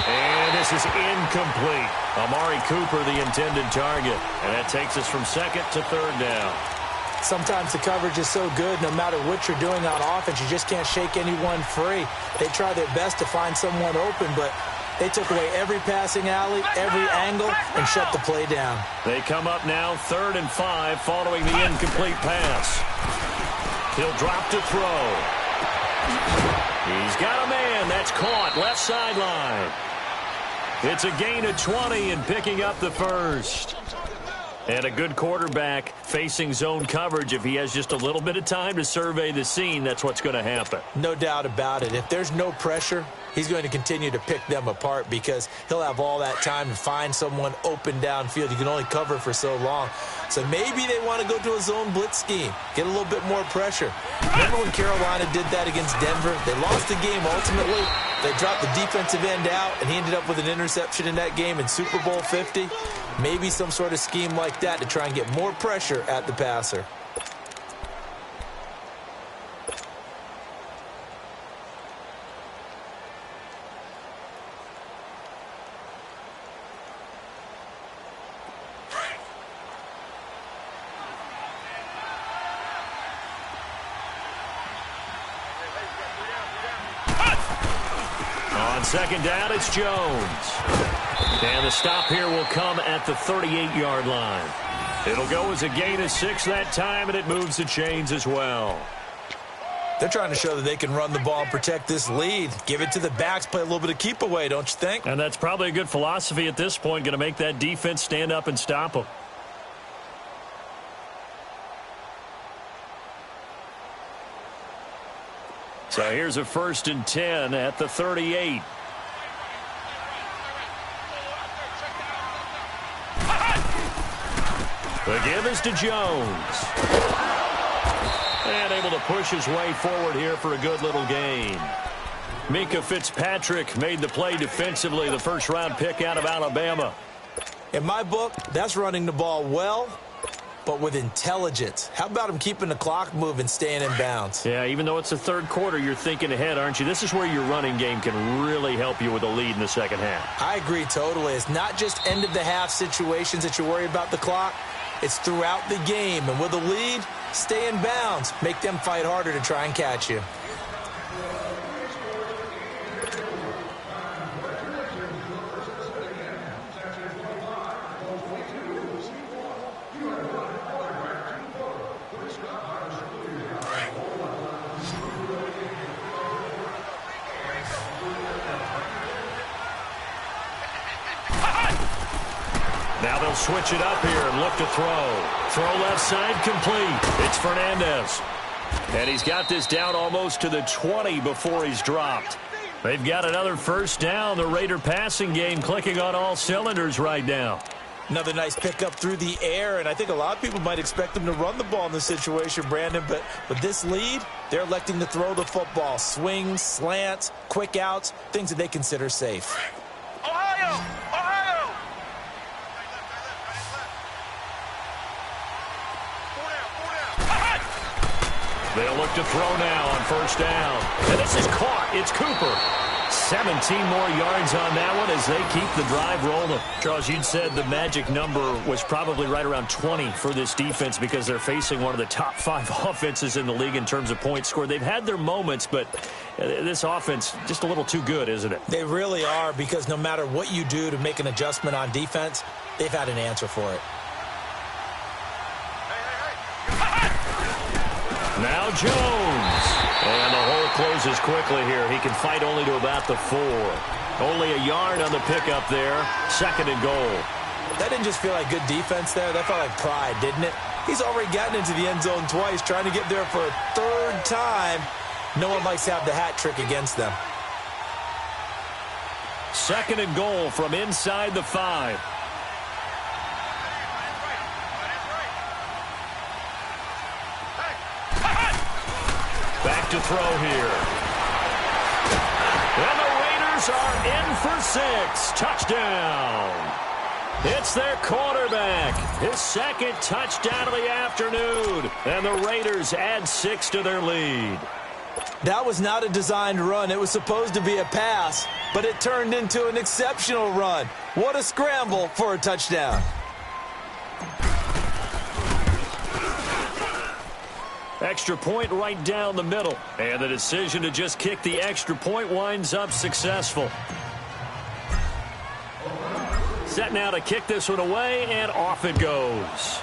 And this is incomplete. Amari Cooper, the intended target. And that takes us from 2nd to 3rd down. Sometimes the coverage is so good, no matter what you're doing on offense, you just can't shake anyone free. They try their best to find someone open, but they took away every passing alley, every angle, and shut the play down. They come up now 3rd and 5 following the incomplete pass. He'll drop to throw. He's got a man. That's caught. Left sideline. It's a gain of 20 and picking up the first. And a good quarterback facing zone coverage. If he has just a little bit of time to survey the scene, that's what's going to happen. No doubt about it. If there's no pressure, he's going to continue to pick them apart because he'll have all that time to find someone open downfield. You can only cover for so long. So maybe they want to go to a zone blitz scheme, get a little bit more pressure. Remember when Carolina did that against Denver? They lost the game ultimately. They dropped the defensive end out, and he ended up with an interception in that game in Super Bowl 50. Maybe some sort of scheme like that to try and get more pressure at the passer. On 2nd down, it's Jones. And the stop here will come at the 38-yard line. It'll go as a gain of 6 that time, and it moves the chains as well. They're trying to show that they can run the ball and protect this lead. Give it to the backs, play a little bit of keep away, don't you think? And that's probably a good philosophy at this point, going to make that defense stand up and stop them. So here's a 1st and 10 at the 38. The give is to Jones. And able to push his way forward here for a good little gain. Minka Fitzpatrick made the play defensively, the first-round pick out of Alabama. In my book, that's running the ball well, but with intelligence. How about him keeping the clock moving, staying in bounds? Yeah, even though it's the 3rd quarter, you're thinking ahead, aren't you? This is where your running game can really help you with a lead in the 2nd half. I agree totally. It's not just end-of-the-half situations that you're worried about the clock. It's throughout the game. And with a lead, stay in bounds. Make them fight harder to try and catch you. Now they'll switch it up here and look to throw. Throw left side complete. It's Fernandez. And he's got this down almost to the 20 before he's dropped. They've got another first down. The Raider passing game clicking on all cylinders right now. Another nice pickup through the air, and I think a lot of people might expect them to run the ball in this situation, Brandon, but with this lead, they're electing to throw the football. Swings, slants, quick outs, things that they consider safe. Ohio! Ohio! They'll look to throw now on first down. And this is caught. It's Cooper. 17 more yards on that one as they keep the drive rolling. Charles, you'd said the magic number was probably right around 20 for this defense because they're facing one of the top 5 offenses in the league in terms of points scored. They've had their moments, but this offense just a little too good, isn't it? They really are, because no matter what you do to make an adjustment on defense, they've had an answer for it. Now Jones. And the hole closes quickly here. He can fight only to about the 4. Only a yard on the pickup there. 2nd and goal. That didn't just feel like good defense there. That felt like pride, didn't it? He's already gotten into the end zone twice, trying to get there for a 3rd time. No one likes to have the hat trick against them. 2nd and goal from inside the 5. Back to throw here. And the Raiders are in for 6. Touchdown. It's their quarterback. His 2nd touchdown of the afternoon. And the Raiders add 6 to their lead. That was not a designed run. It was supposed to be a pass, but it turned into an exceptional run. What a scramble for a touchdown. Extra point right down the middle. And the decision to just kick the extra point winds up successful. Set now to kick this one away, and off it goes.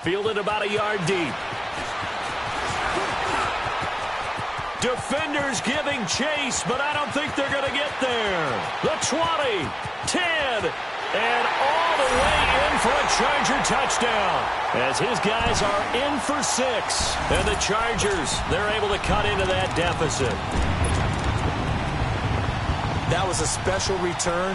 Fielded about a yard deep. Defenders giving chase, but I don't think they're going to get there. The 20, 10, and all the way in for a Charger touchdown. As his guys are in for 6. And the Chargers, they're able to cut into that deficit. That was a special return,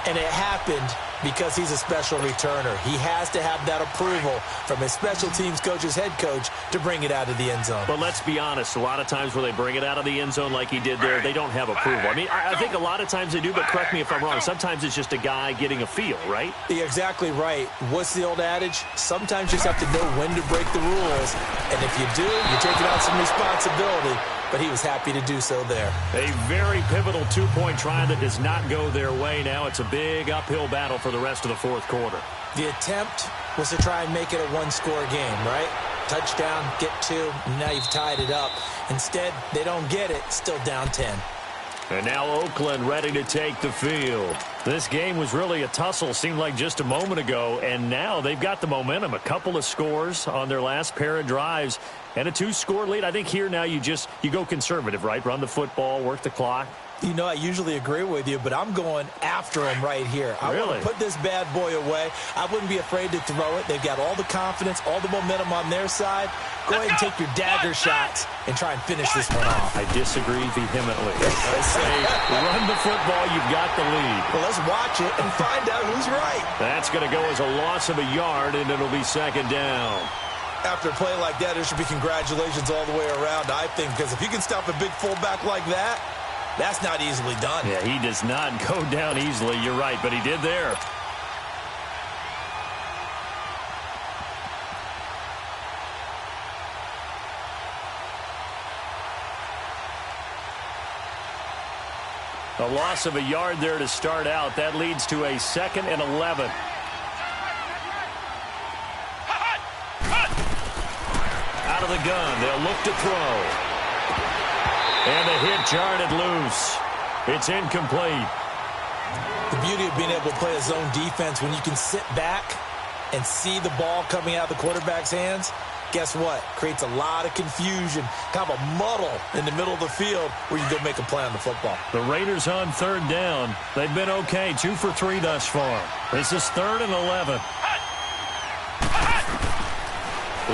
and it happened because he's a special returner. He has to have that approval from his special teams coach's head coach to bring it out of the end zone. But let's be honest, a lot of times when they bring it out of the end zone like he did there, they don't have approval. I mean, I think a lot of times they do, but correct me if I'm wrong. Sometimes it's just a guy getting a feel, right? You're exactly right. What's the old adage? Sometimes you just have to know when to break the rules. And if you do, you're taking on some responsibility. But he was happy to do so there. A very pivotal 2-point try that does not go their way. Now it's a big uphill battle for the rest of the 4th quarter. The attempt was to try and make it a 1-score game, right? Touchdown, get 2, and now you've tied it up. Instead, they don't get it, still down 10. And now Oakland ready to take the field. This game was really a tussle, seemed like just a moment ago, and now they've got the momentum. A couple of scores on their last pair of drives and a 2-score lead. I think here now you go conservative, right? Run the football, work the clock. You know, I usually agree with you, but I'm going after him right here. I want to put this bad boy away. I wouldn't be afraid to throw it. They've got all the confidence, all the momentum on their side. Go ahead and take your dagger shots and try and finish this one off. I disagree vehemently. I say run the football, you've got the lead. Well, let's watch it and find out who's right. That's going to go as a loss of a yard, and it'll be 2nd down. After a play like that, there should be congratulations all the way around, I think, because if you can stop a big fullback like that, that's not easily done. Yeah, he does not go down easily. You're right, but he did there. A loss of a yard there to start out. That leads to a 2nd and 11. Out of the gun, they'll look to throw. And the hit jarred it loose. It's incomplete. The beauty of being able to play a zone defense when you can sit back and see the ball coming out of the quarterback's hands, guess what? Creates a lot of confusion, kind of a muddle in the middle of the field where you go make a play on the football. The Raiders on third down. They've been okay, 2 for 3 thus far. This is 3rd and 11.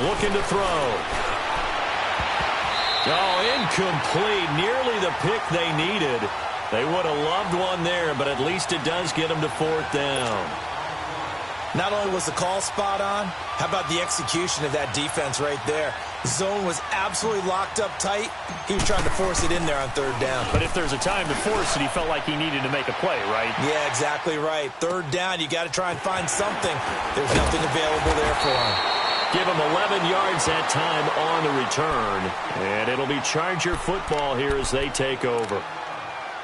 Looking to throw. Oh, incomplete. Nearly the pick they needed. They would have loved one there, but at least it does get them to 4th down. Not only was the call spot on, how about the execution of that defense right there? Zone was absolutely locked up tight. He was trying to force it in there on 3rd down. But if there's a time to force it, he felt like he needed to make a play, right? Yeah, exactly right. 3rd down, you got to try and find something. There's nothing available there for him. Give him 11 yards that time on the return. And it'll be Charger football here as they take over.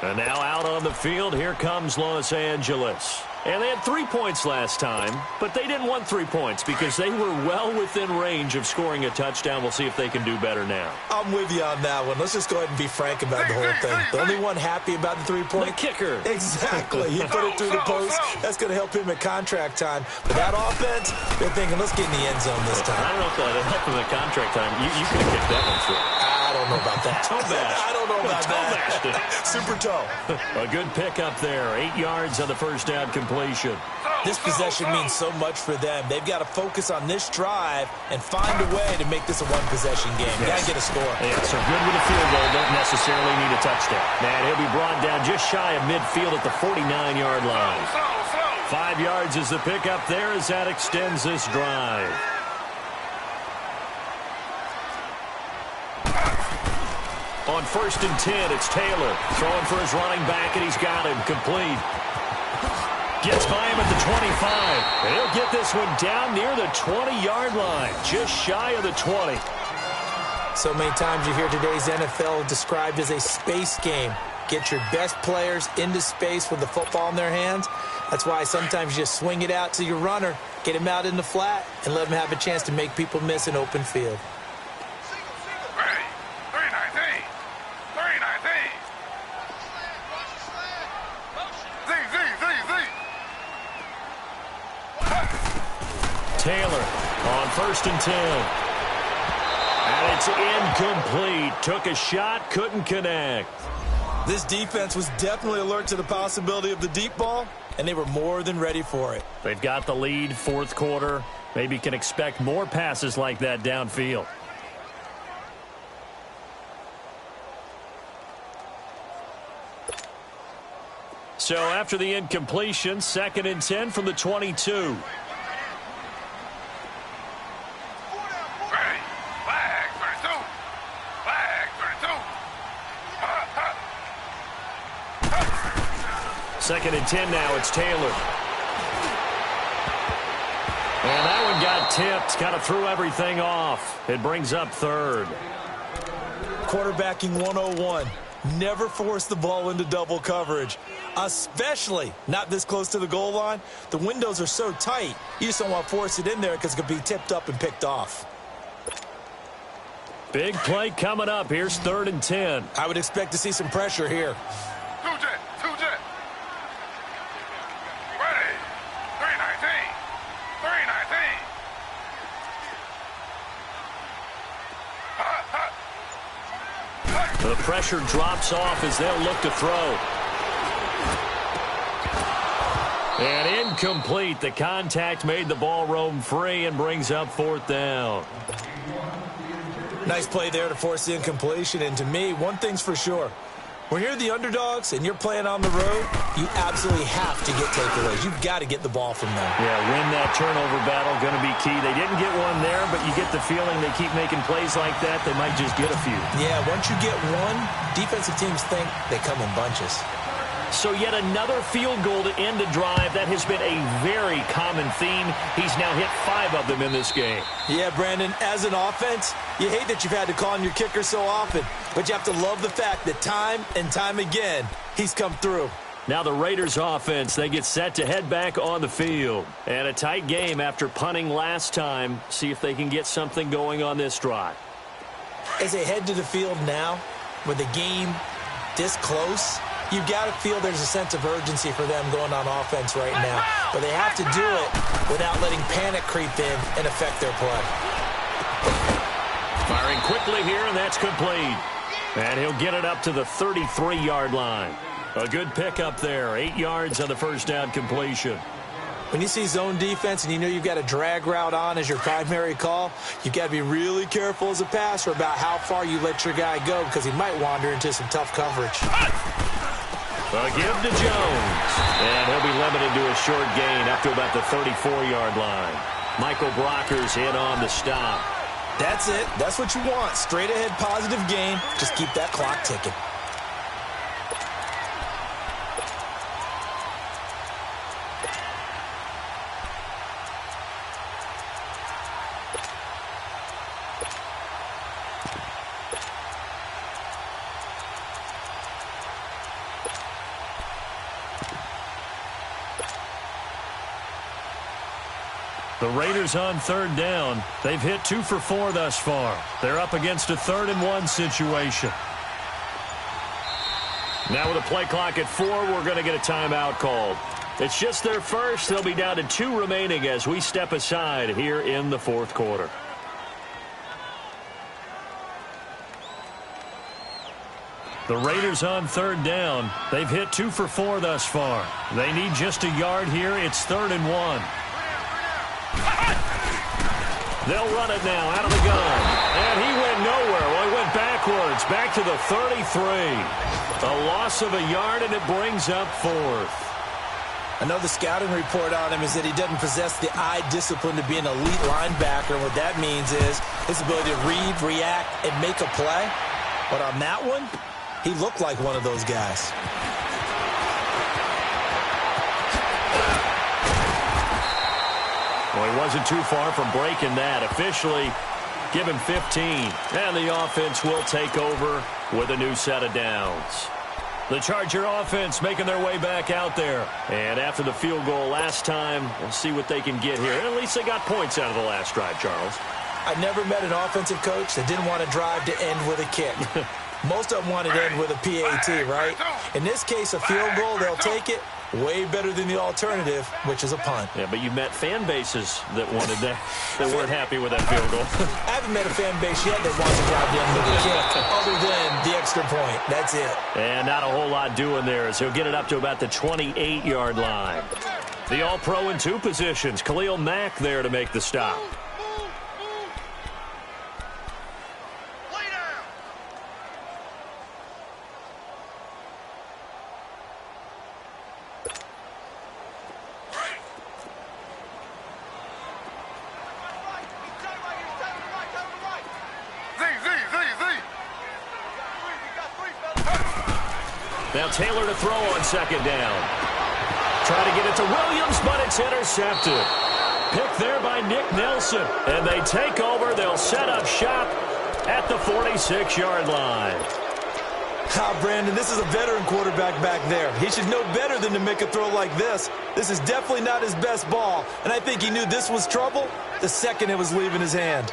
And now out on the field, here comes Los Angeles. And they had 3 points last time, but they didn't want 3 points because they were well within range of scoring a touchdown. We'll see if they can do better now. I'm with you on that one. Let's just go ahead and be frank about the whole thing. The only one happy about the 3-point? The kicker. Exactly. He put it through the post. That's going to help him at contract time. But that offense, they're thinking, let's get in the end zone this time. I don't know if that'll help him at contract time. You could have kicked that one through. I don't know about that. Toe bash. I don't know about that. Super toe. A good pickup there. 8 yards on the first down completion. This possession means so much for them. They've got to focus on this drive and find a way to make this a one-possession game. Yes. Got to get a score. Yeah, so good with a field goal. Don't necessarily need a touchdown. Man, he'll be brought down just shy of midfield at the 49-yard line. 5 yards is the pickup there as that extends this drive. On 1st and 10, it's Taylor throwing for his running back, and he's got him complete. Gets by him at the 25. And he'll get this one down near the 20-yard line, just shy of the 20. So many times you hear today's NFL described as a space game. Get your best players into space with the football in their hands. That's why sometimes you just swing it out to your runner, get him out in the flat, and let him have a chance to make people miss an open field. Taylor on 1st and 10. And it's incomplete. Took a shot, couldn't connect. This defense was definitely alert to the possibility of the deep ball, and they were more than ready for it. They've got the lead, 4th quarter. Maybe can expect more passes like that downfield. So after the incompletion, 2nd and 10 from the 22. Second and 10 now, it's Taylor. And that one got tipped, kind of threw everything off. It brings up 3rd. Quarterbacking 101. Never force the ball into double coverage, especially not this close to the goal line. The windows are so tight, you just don't want to force it in there because it could be tipped up and picked off. Big play coming up. Here's 3rd and 10. I would expect to see some pressure here. The pressure drops off as they'll look to throw. And incomplete. The contact made the ball roam free and brings up 4th down. Nice play there to force the incompletion. And to me, one thing's for sure. When you're the underdogs and you're playing on the road, you absolutely have to get takeaways. You've got to get the ball from them. Yeah, win that turnover battle, going to be key. They didn't get one there, but you get the feeling they keep making plays like that, they might just get a few. Yeah, once you get one, defensive teams think they come in bunches. So yet another field goal to end a drive. That has been a very common theme. He's now hit 5 of them in this game. Yeah, Brandon, as an offense, you hate that you've had to call on your kicker so often, but you have to love the fact that time and time again, he's come through. Now the Raiders offense, they get set to head back on the field. And a tight game after punting last time. See if they can get something going on this drive. As they head to the field now, with the game this close, you've got to feel there's a sense of urgency for them going on offense right now. But they have to do it without letting panic creep in and affect their play. Firing quickly here, and that's complete. And he'll get it up to the 33-yard line. A good pickup there. 8 yards on the first down completion. When you see zone defense and you know you've got a drag route on as your primary call, you've got to be really careful as a passer about how far you let your guy go because he might wander into some tough coverage. A give to Jones. And he'll be limited to a short gain up to about the 34-yard line. Michael Brocker's in on the stop. That's it. That's what you want. Straight ahead positive gain. Just keep that clock ticking. The Raiders on third down. They've hit 2 for 4 thus far. They're up against a 3rd and 1 situation. Now with a play clock at 4, we're going to get a timeout called. It's just their first. They'll be down to 2 remaining as we step aside here in the 4th quarter. The Raiders on third down. They've hit 2 for 4 thus far. They need just a yard here. It's 3rd and 1. They'll run it now out of the gun. And he went nowhere. Well, he went backwards, back to the 33. A loss of a yard, and it brings up 4th. I know the scouting report on him is that he doesn't possess the eye discipline to be an elite linebacker. And what that means is his ability to read, react, and make a play. But on that one, he looked like one of those guys. Well, he wasn't too far from breaking that. Officially, give him 15. And the offense will take over with a new set of downs. The Charger offense making their way back out there. And after the field goal last time, we'll see what they can get here. And at least they got points out of the last drive, Charles. I never met an offensive coach that didn't want to drive to end with a kick. Most of them want to end with a PAT, right? In this case, a field goal, they'll take it. Way better than the alternative, which is a punt. Yeah, but you met fan bases that wanted that, that weren't happy with that field goal. I haven't met a fan base yet that wants to drive down with a kick, other than the extra point. That's it. And not a whole lot doing there, as he'll get it up to about the 28-yard line. The All-Pro in 2 positions. Khalil Mack there to make the stop. Now Taylor to throw on second down. Try to get it to Williams, but it's intercepted. Picked there by Nick Nelson. And they take over. They'll set up shop at the 46-yard line. Brandon, this is a veteran quarterback back there. He should know better than to make a throw like this. This is definitely not his best ball. And I think he knew this was trouble the second it was leaving his hand.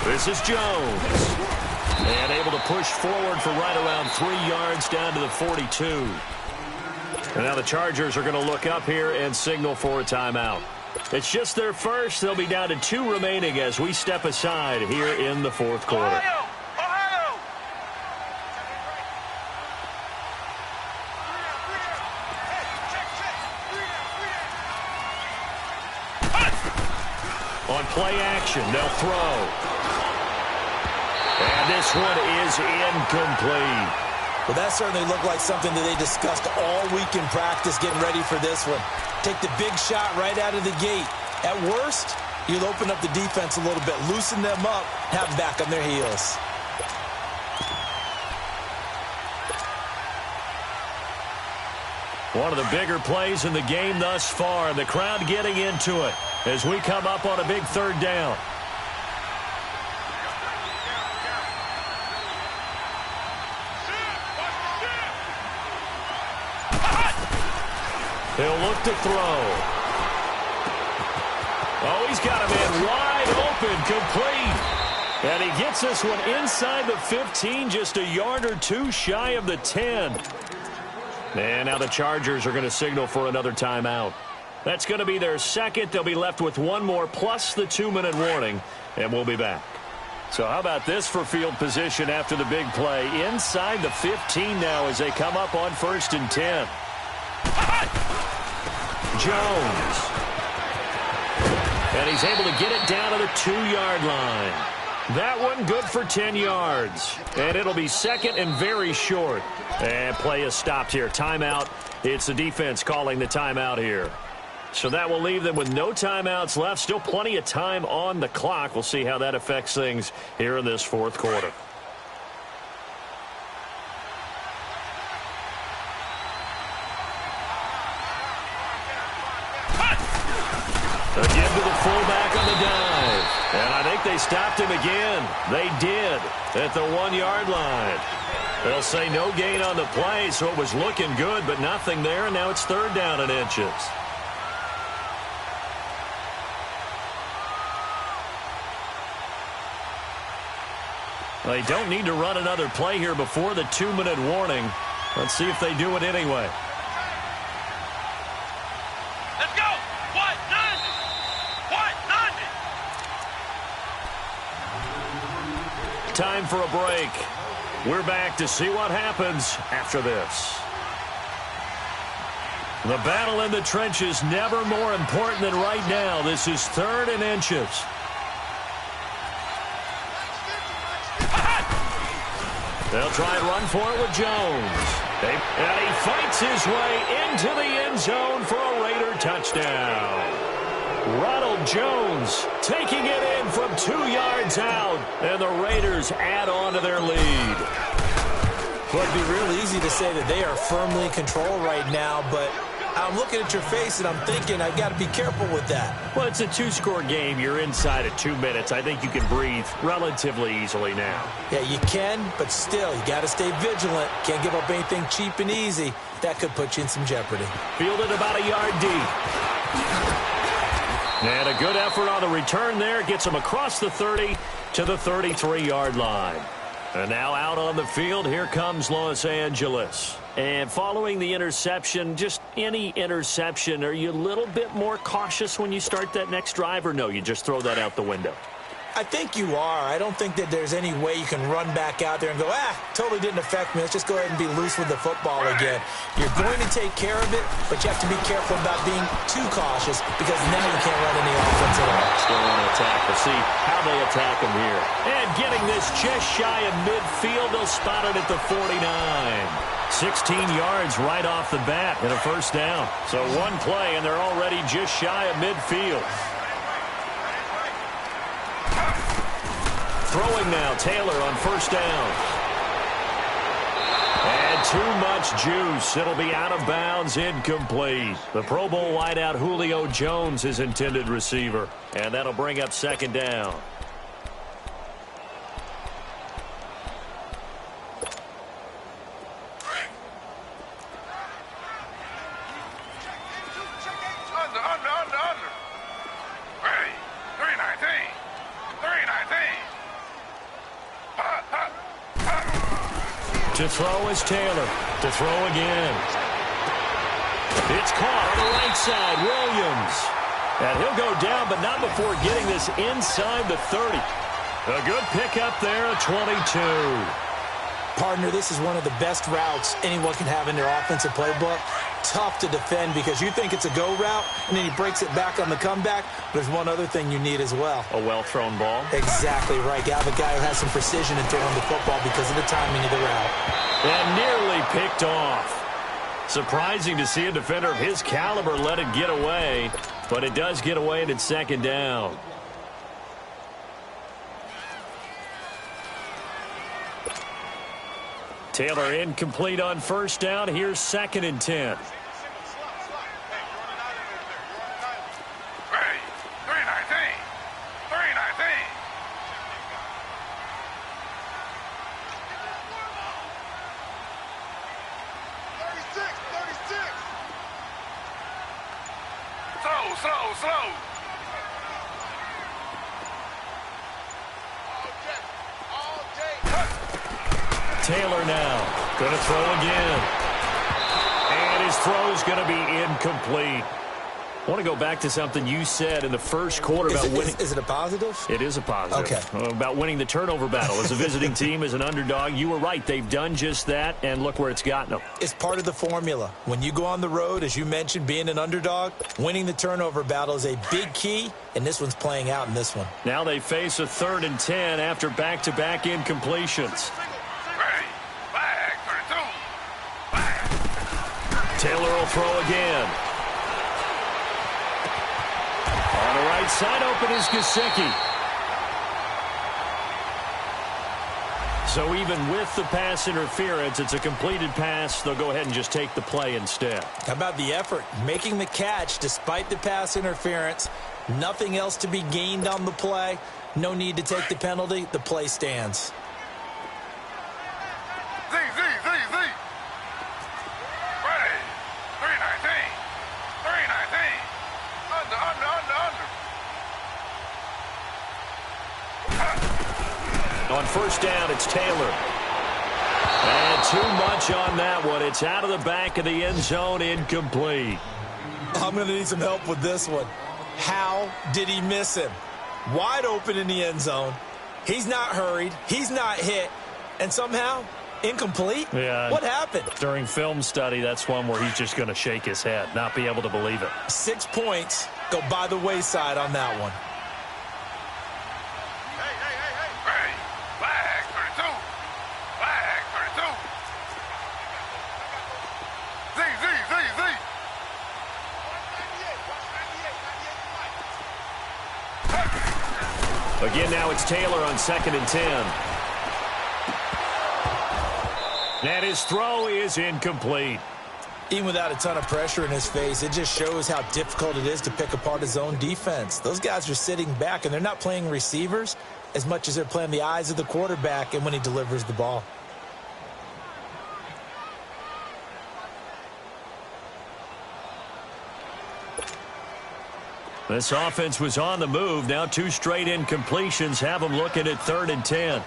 This is Jones. And able to push forward for right around 3 yards down to the 42. And now the Chargers are going to look up here and signal for a timeout. It's just their first. They'll be down to 2 remaining as we step aside here in the 4th quarter. On play action, they'll throw. And this one is incomplete. Well, that certainly looked like something that they discussed all week in practice getting ready for this one. Take the big shot right out of the gate. At worst, you'll open up the defense a little bit, loosen them up, have them back on their heels. One of the bigger plays in the game thus far. The crowd getting into it as we come up on a big 3rd down. He'll look to throw. Oh, he's got a man wide open, complete. And he gets this one inside the 15, just a yard or 2 shy of the 10. And now the Chargers are going to signal for another timeout. That's going to be their second. They'll be left with one more plus the 2-minute warning, and we'll be back. So how about this for field position after the big play? Inside the 15 now as they come up on 1st and 10. Jones. And he's able to get it down to the 2-yard line. That one good for 10 yards. And it'll be second and very short. And play is stopped here. Timeout. It's the defense calling the timeout here. So that will leave them with no timeouts left. Still plenty of time on the clock. We'll see how that affects things here in this fourth quarter. Again to the fullback on the dive. And I think they stopped him again. They did at the 1-yard line. They'll say no gain on the play, so it was looking good, but nothing there, and now it's 3rd down and inches. They don't need to run another play here before the 2-minute warning. Let's see if they do it anyway. Let's go! What? None! What? None! Time for a break. We're back to see what happens after this. The battle in the trenches never more important than right now. This is 3rd and inches. They'll try and run for it with Jones. And he fights his way into the end zone for a Raider touchdown. Ronald Jones taking it in from 2 yards out, and the Raiders add on to their lead. Well, it'd be real easy to say that they are firmly in control right now, but I'm looking at your face and I'm thinking I've got to be careful with that. Well, it's a 2-score game. You're inside of 2 minutes. I think you can breathe relatively easily now. Yeah, you can, but still, you got to stay vigilant. Can't give up anything cheap and easy. That could put you in some jeopardy. Fielded about a yard deep. And a good effort on the return there. Gets him across the 30 to the 33-yard line. And now out on the field, here comes Los Angeles. And following the interception, just any interception, are you a little bit more cautious when you start that next drive, or no, you just throw that out the window? I think you are. I don't think that there's any way you can run back out there and go, totally didn't affect me. Let's just go ahead and be loose with the football again. You're going to take care of it, but you have to be careful about being too cautious because now you can't run any offense at all. Still on attack. We'll see how they attack him here. And getting this just shy of midfield, they'll spot it at the 49. 16 yards right off the bat and a 1st down. So one play, and they're already just shy of midfield. Throwing now, Taylor on 1st down. And too much juice. It'll be out of bounds, incomplete. The Pro Bowl wideout Julio Jones, his intended receiver. And that'll bring up 2nd down. Under. Hey, 319. 319. To throw is Taylor. To throw again. It's caught on the right side. Williams. And he'll go down, but not before getting this inside the 30. A good pickup there at 22. Partner, this is one of the best routes anyone can have in their offensive playbook. Tough to defend because you think it's a go route, and then he breaks it back on the comeback. There's one other thing you need as well. A well-thrown ball. Exactly right. You have a guy who has some precision in throwing the football because of the timing of the route. And nearly picked off. Surprising to see a defender of his caliber let it get away, but it does get away and it's 2nd down. Taylor incomplete on 1st down. Here's 2nd and 10. Hey, 319. 319. Slow. Taylor now going to throw again. His throw is going to be incomplete. I want to go back to something you said in the first quarter about winning. Is it a positive? It is a positive. Okay. About winning the turnover battle. As a visiting team, as an underdog, you were right. They've done just that, and look where it's gotten them. It's part of the formula. When you go on the road, as you mentioned, being an underdog, winning the turnover battle is a big key, and this one's playing out in this one. Now they face a 3rd and 10 after back-to-back incompletions. Taylor will throw again. On the right side, open is Gesicki. So even with the pass interference, it's a completed pass. They'll go ahead and just take the play instead. How about the effort? Making the catch despite the pass interference. Nothing else to be gained on the play. No need to take the penalty. The play stands. On first down, it's Taylor. And too much on that one. It's out of the back of the end zone, incomplete. I'm going to need some help with this one. How did he miss him? Wide open in the end zone. He's not hurried. He's not hit. And somehow, incomplete? Yeah. What happened? During film study, that's one where he's just going to shake his head, not be able to believe it. 6 points go by the wayside on that one. Again, now it's Taylor on 2nd and 10. And his throw is incomplete. Even without a ton of pressure in his face, it just shows how difficult it is to pick apart his own defense. Those guys are sitting back, and they're not playing receivers as much as they're playing the eyes of the quarterback and when he delivers the ball. This offense was on the move. Now 2 straight incompletions have them looking at 3rd and 10.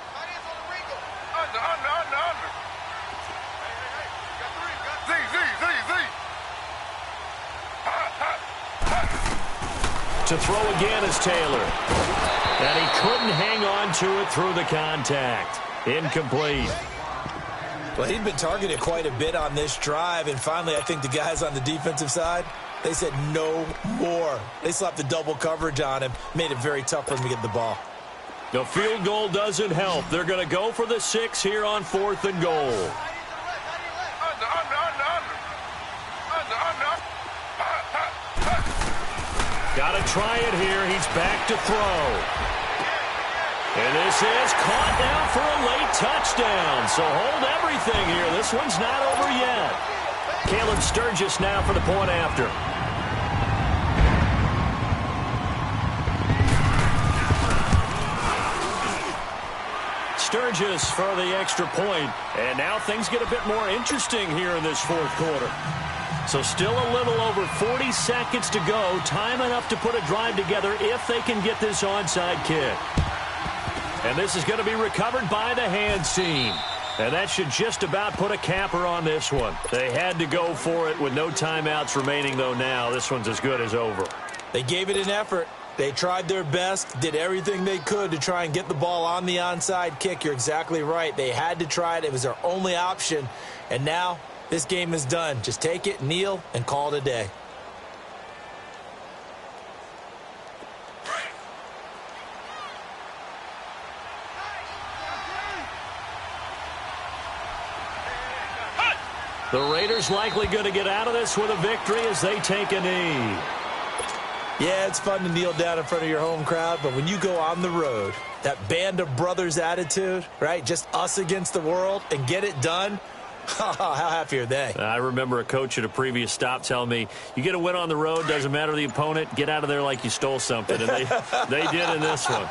To throw again is Taylor. And he couldn't hang on to it through the contact. Incomplete. Well, he'd been targeted quite a bit on this drive, and finally I think the guys on the defensive side, they said no more. They slapped the double coverage on him, made it very tough for him to get the ball. The field goal doesn't help. They're going to go for the 6 here on 4th and goal. Got to try it here. He's back to throw. And this is caught now for a late touchdown. So hold everything here. This one's not over yet. Caleb Sturgis now for the point after. Sturgis for the extra point. And now things get a bit more interesting here in this 4th quarter. So still a little over 40 seconds to go. Time enough to put a drive together if they can get this onside kick. And this is going to be recovered by the hands team. And that should just about put a capper on this one. They had to go for it with no timeouts remaining, though, now. This one's as good as over. They gave it an effort. They tried their best, did everything they could to try and get the ball on the onside kick. You're exactly right. They had to try it. It was their only option. And now this game is done. Just take it, kneel, and call it a day. The Raiders likely going to get out of this with a victory as they take a knee. Yeah, it's fun to kneel down in front of your home crowd, but when you go on the road, that band of brothers attitude, right? Just us against the world and get it done. How happy are they? I remember a coach at a previous stop telling me, you get a win on the road, doesn't matter the opponent, get out of there like you stole something. And they did in this one.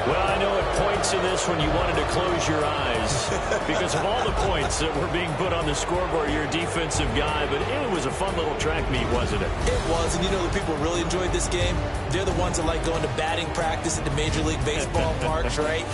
Well, I know at points in this one you wanted to close your eyes. because of all the points that were being put on the scoreboard. You're a defensive guy, but it was a fun little track meet, wasn't it? It was, and you know the people who really enjoyed this game? They're the ones that like going to batting practice at the Major League Baseball parks, right?